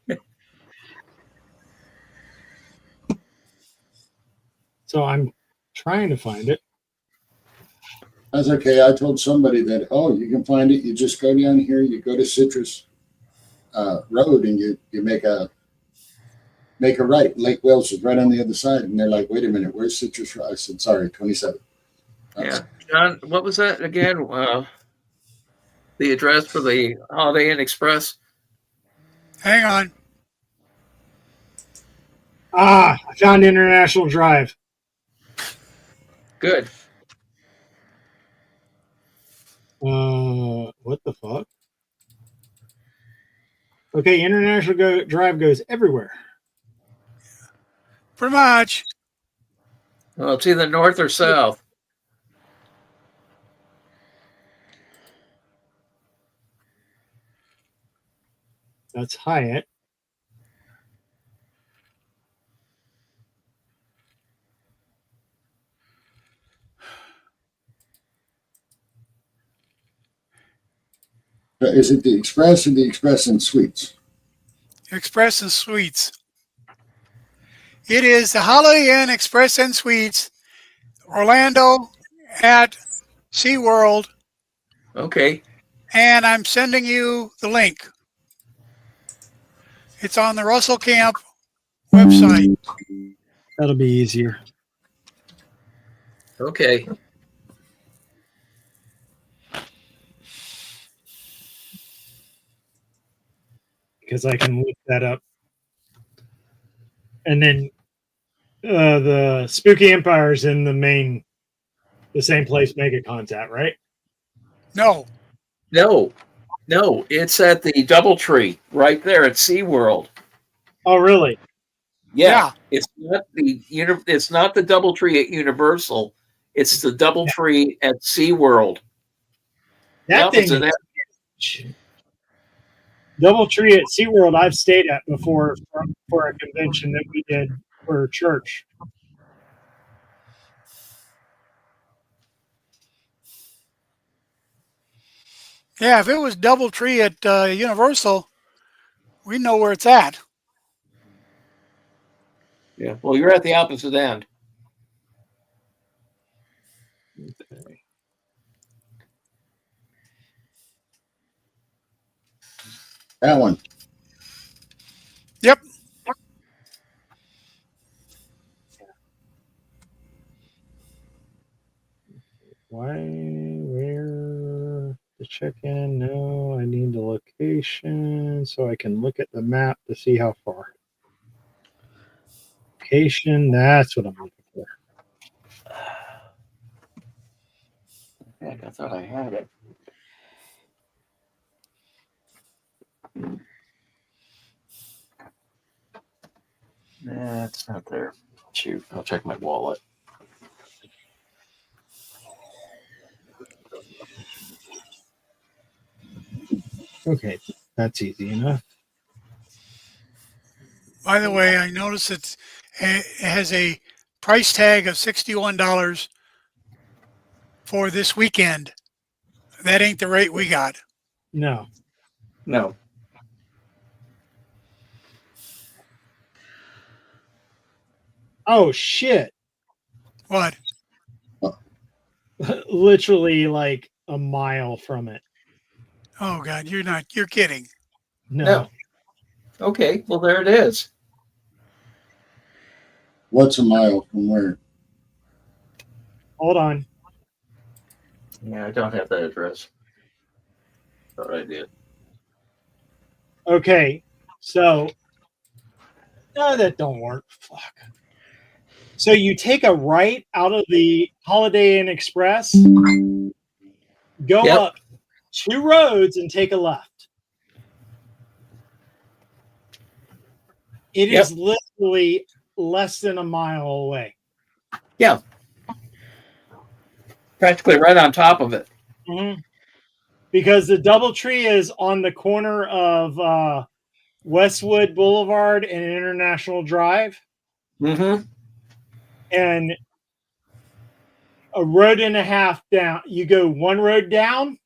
So I'm trying to find it. That's okay. I told somebody that, oh, you can find it. You just go down here, you go to Citrus Road, and you make a right. Lake Wales is right on the other side. And they're like, wait a minute, where's Citrus Road? I said, sorry, 27. Yeah. John, what was that again? The address for the Holiday Inn Express? Hang on. Ah, I found International Drive. Good. What the fuck? Okay, International Drive goes everywhere. Pretty much. Well, it's either north or south. That's Hyatt. Is it the Express or the Express and Suites? Express and Suites. It is the Holiday Inn Express and Suites, Orlando at SeaWorld, Okay. and I'm sending you the link. It's on the Russell Camp website. That'll be easier. Okay. Because I can look that up. And then the Spooky Empire's in the same place MegaCon's at, right? No. No, it's at the DoubleTree right there at SeaWorld. Oh, really? Yeah. It's not the DoubleTree at Universal. It's the DoubleTree at SeaWorld. That thing is huge. DoubleTree at SeaWorld I've stayed at before for a convention that we did for church. Yeah, if it was DoubleTree at Universal, we know where it's at. Yeah. Well, you're at the opposite end. Okay. That one. Yep. Why? Where? The check-in? No, I need the location so I can look at the map to see how far. Location, that's what I'm looking for. Heck, I thought I had it. Nah, it's not there. Shoot, I'll check my wallet. Okay, that's easy enough. By the way, I noticed it has a price tag of $61 for this weekend. That ain't the rate we got. No. No. Oh, shit. What? Literally like a mile from it. Oh, God, you're kidding. No. Okay, well, there it is. What's a mile from where? Hold on. Yeah, I don't have that address. Thought I did. Okay, so no, that don't work. Fuck. So you take a right out of the Holiday Inn Express, go up 2 roads and take a left. It is literally less than a mile away. Yeah. Practically right on top of it. Mm-hmm. Because the DoubleTree is on the corner of Westwood Boulevard and International Drive. Mm-hmm. And a road and a half down. You go 1 road down,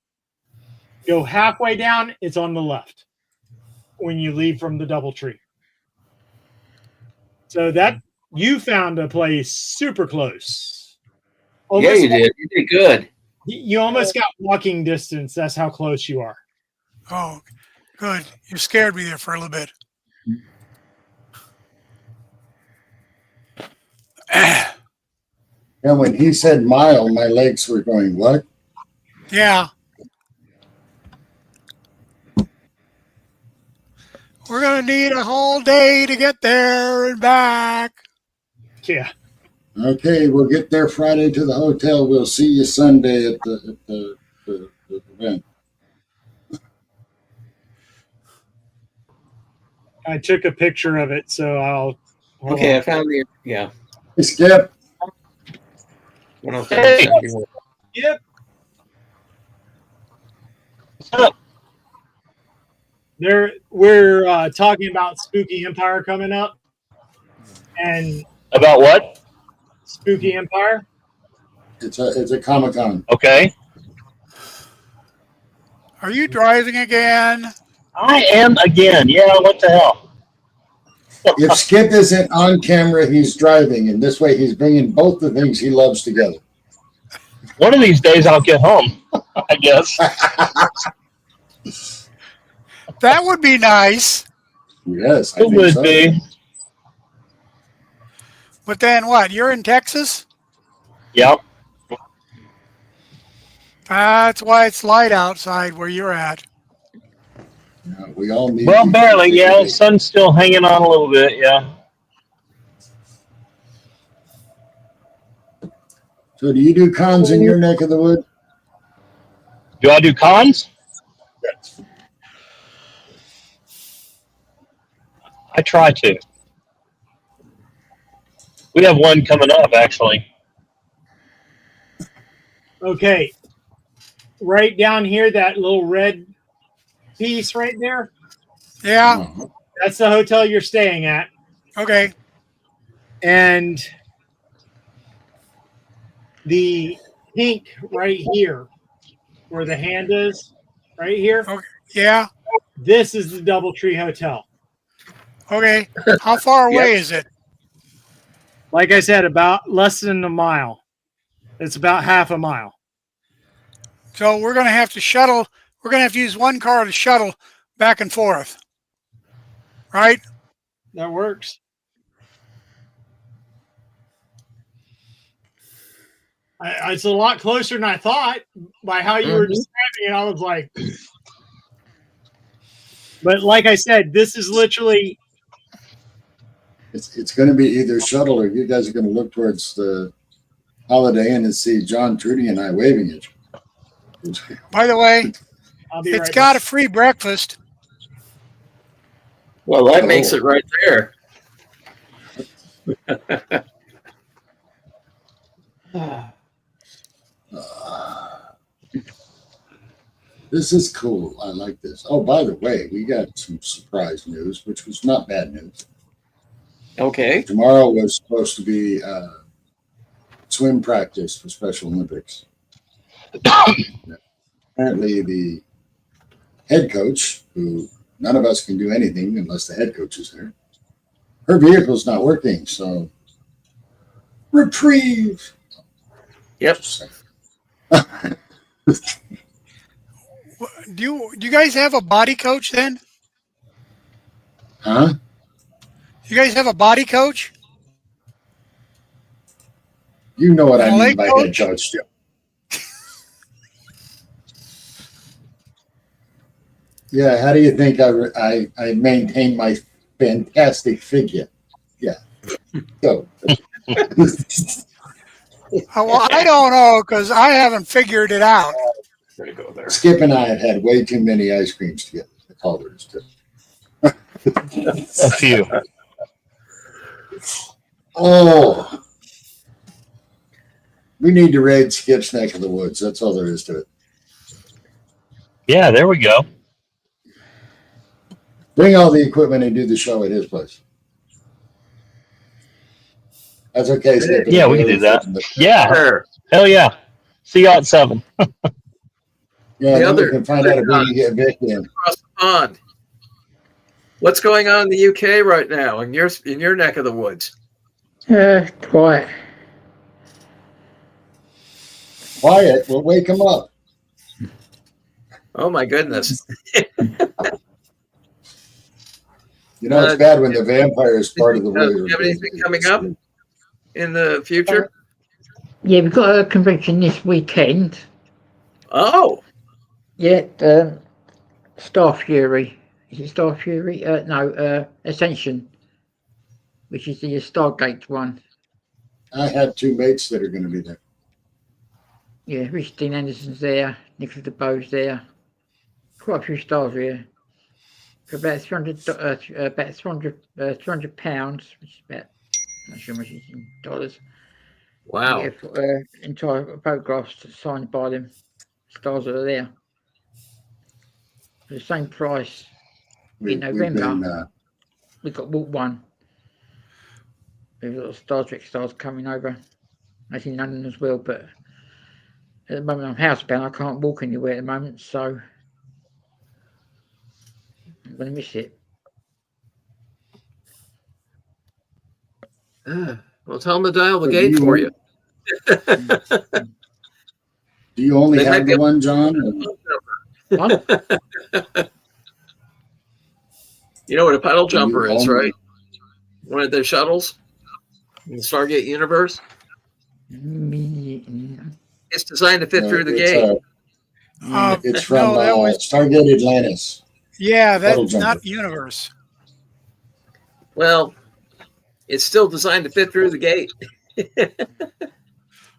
go halfway down, it's on the left when you leave from the DoubleTree. So that you found a place super close. Almost Yeah, you did. You did good. You almost got walking distance. That's how close you are. Oh, good. You scared me there for a little bit. And when he said mile, my legs were going, what? Yeah. We're going to need a whole day to get there and back. Yeah. Okay, we'll get there Friday to the hotel. We'll see you Sunday at the event. I took a picture of it, so I'll. Okay, I found the. Yeah. Hey, Skip. Hey. Yep. What's up? We're talking about Spooky Empire coming up, and About what? Spooky Empire. It's a Comic-Con. Okay. Are you driving again? I am again. Yeah, what the hell? If Skip isn't on camera, he's driving, and this way he's bringing both the things he loves together. One of these days I'll get home, I guess. That would be nice. Yes, I It think would so. be. But then what? You're in Texas? Yep. That's why it's light outside where you're at. Yeah, we all need. Well, barely. Yeah, the sun's still hanging on a little bit. Yeah. So, do you do cons in your neck of the wood? Do I do cons? I try to. We have one coming up, actually. Okay. Right down here, that little red piece right there, Yeah. that's the hotel you're staying at. Okay. And the pink right here, where the hand is, right here, Okay. Yeah. this is the DoubleTree Hotel. Okay. How far away is it? Like I said, about less than a mile. It's about half a mile. So we're going to have to shuttle. We're going to have to use one car to shuttle back and forth. Right? That works. It's a lot closer than I thought by how you were describing it. I was like, but like I said, this is literally. It's going to be either shuttle or you guys are going to look towards the Holiday Inn and see John, Trudy, and I waving at you. By the way, it's right got back. a free breakfast. Well, that makes it right there. This is cool. I like this. Oh, by the way, we got some surprise news, which was not bad news. Okay. Tomorrow was supposed to be swim practice for Special Olympics. Apparently, the head coach, who none of us can do anything unless the head coach is there, her vehicle's not working. So, reprieve. Yep. Do you guys have a body coach then? Huh? You guys have a body coach? You know what I Ballet mean by head coach, Joe. Yeah, how do you think I maintain my fantastic figure? Yeah. So. Well, I don't know because I haven't figured it out. Go there. Skip and I have had way too many ice creams together. That's all there is to it. A few. Oh. We need to raid Skip's neck of the woods. That's all there is to it. Yeah, there we go. Bring all the equipment and do the show at his place. That's okay, Skip. Yeah, we can do that. Yeah. Sure. Hell yeah. See you at 7. Yeah, The then other- we can find out if we can get Vic in. Across the pond. What's going on in the UK right now in your neck of the woods? Quiet. Quiet, we'll wake him up. Oh my goodness. You know, it's bad when the vampire is part of the Do you warrior. have anything coming up in the future? Yeah, we've got a convention this weekend. Oh, Yeah, Star Fury. Is it Star Fury? No, Ascension, which is the Stargate one. I have two mates that are going to be there. Yeah, Rich Dean Anderson's there, Nicholas DeBoe's there. Quite a few stars here. For about £300, which is about, not sure how much it's in dollars. wow. Yeah, for, entire photographs signed by them. Stars that are there. For the same price. In November. We've got Walk One. There's a lot of Star Trek stars coming over. As in London as well, but at the moment I'm housebound. I can't walk anywhere at the moment, so I'm going to miss it. Well, tell them to dial the gate for you. Do you only They might have be the one, John? What? You know what a puddle Do you jumper is, own- right? One of their shuttles in the Stargate universe. It's designed to fit No, through the it's, gate. It's from No, that was Stargate Atlantis. yeah. Puddle That's jumper. not universe. Well, it's still designed to fit through the gate. Yeah,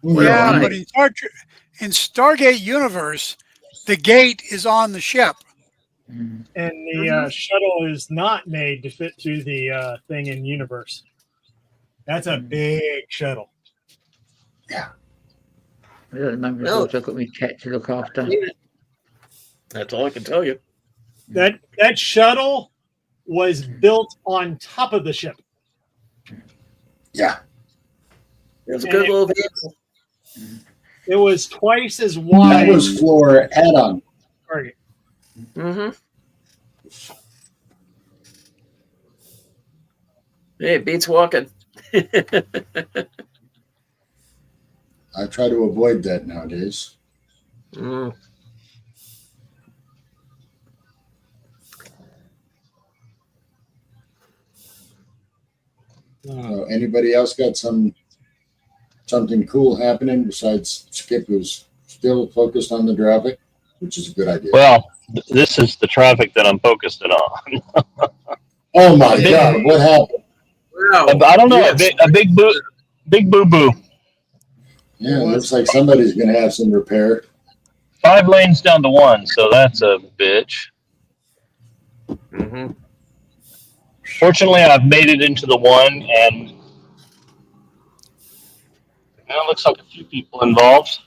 Right. but in Stargate universe, the gate is on the ship. Mm. And the shuttle is not made to fit through the thing in universe. That's a big shuttle. At the moment, Well, I've also got my cat to look after. That's all I can tell you. That shuttle was built on top of the ship. Yeah. It's a good little vehicle. It was twice as That wide. was for add-on. Target. Mm-hmm. Hey, it beats walking. I try to avoid that nowadays. Mm. So anybody else got something cool happening besides Skip, who's still focused on the traffic, which is a good idea. Well, this is the traffic that I'm focused on. Oh my God, what happened? Wow. I don't know. Yes. A big boo boo. Yeah, it looks like somebody's going to have some repair. 5 lanes down to 1, so that's a bitch. Mm-hmm. Fortunately, I've made it into the 1, and now it looks like a few people involved.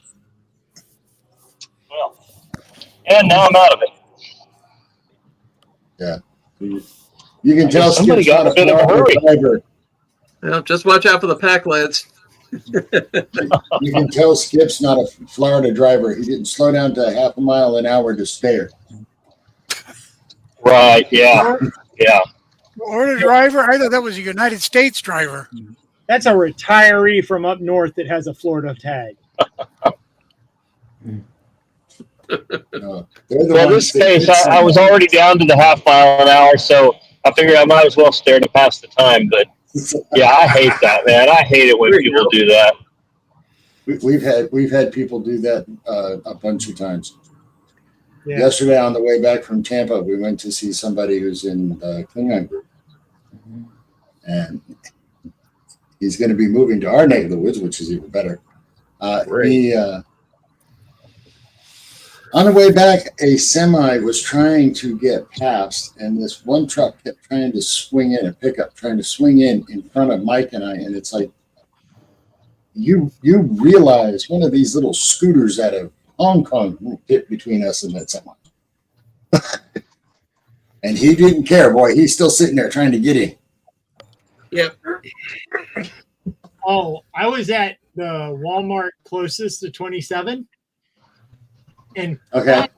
Well, and now I'm out of it. Yeah. You can tell Somebody Skip's got not a bit of a Florida hurry. driver. Well, just watch out for the pack leads. You can tell Skip's not a Florida driver. He didn't slow down to half a mile an hour to spare. Right, yeah, yeah. Or the driver? I thought that was a United States driver. That's a retiree from up north that has a Florida tag. No, they're the Well, ones this that case, hit I was somebody. already down to the half mile an hour, so I figured I might as well stare to pass the time. But yeah, I hate that, man. I hate it when There you people go. do that. We've had people do that a bunch of times. Yeah. Yesterday on the way back from Tampa, we went to see somebody who's in the Klingon group, and he's going to be moving to our neck of the woods, which is even better. He on the way back, a semi was trying to get past, and this one truck kept trying to swing in, a pickup trying to swing in front of Mike and I, and it's like, you realize one of these little scooters out of Hong Kong hit between us and that semi. And he didn't care, boy. He's still sitting there trying to get in. Yep. Oh, I was at the Walmart closest to 27, and Okay.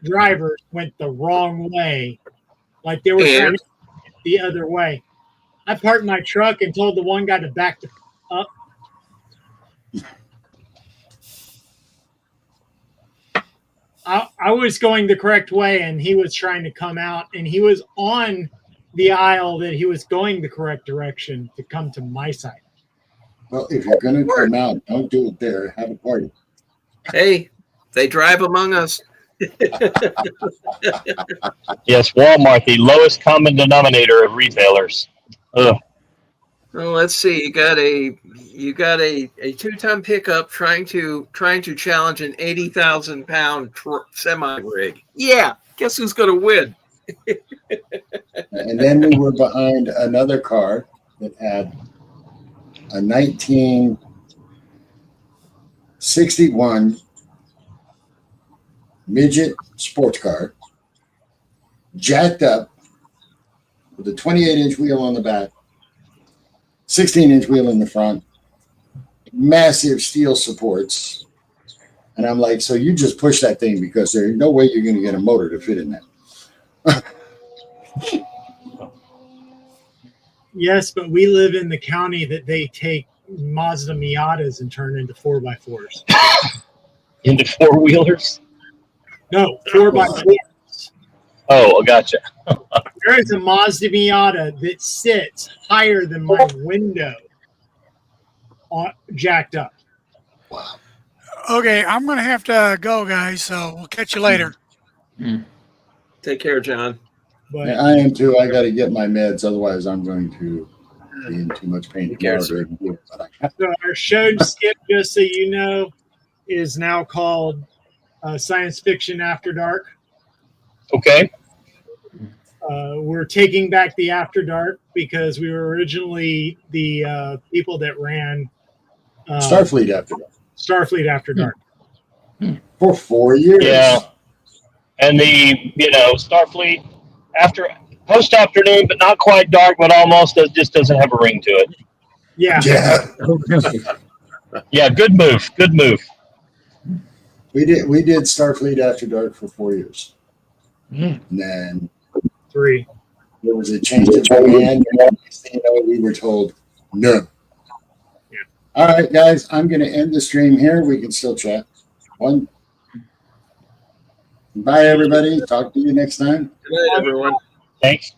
drivers went the wrong way, like they were And? trying to get the other way. I parked my truck and told the one guy to back up. I was going the correct way, and he was trying to come out, and he was on the aisle that he was going the correct direction to come to my side. Well, if you're going to come out, don't do it there. Have a party. Hey, they drive among us. Yes, Walmart, the lowest common denominator of retailers. Ugh. Well, let's see. You got a 2-ton pickup trying to challenge an 80,000-pound semi rig. Yeah, guess who's going to win? And then we were behind another car that had a 1961 midget sports car, jacked up with a 28-inch wheel on the back, 16-inch wheel in the front, massive steel supports. And I'm like, so you just push that thing because there's no way you're going to get a motor to fit in that. Yes, but we live in the county that they take Mazda Miatas and turn into 4x4s. Into 4-wheelers? No, 4x4s. Oh, gotcha. There is a Mazda Miata that sits higher than my window, jacked up. Wow. Okay, I'm going to have to go, guys, so we'll catch you later. Take care, John. But I am too. I got to get my meds, otherwise I'm going to be in too much pain Take care, tomorrow. sir. But I have so our show, Skip, just so you know, is now called Science Fiction After Dark. Okay. we're taking back the After Dark because we were originally the people that ran Starfleet After Dark. Starfleet After Dark. For 4 years. Yeah. And the, Starfleet post afternoon, but not quite dark, but almost just doesn't have a ring to it. Yeah. Yeah. Yeah, good move. Good move. We did Starfleet After Dark for 4 years. Yeah. And then 3. there was a change of command, and we were told no. Yeah. All right, guys, I'm going to end the stream here. We can still chat. One. Bye, everybody. Talk to you next time. Good night, everyone. Thanks.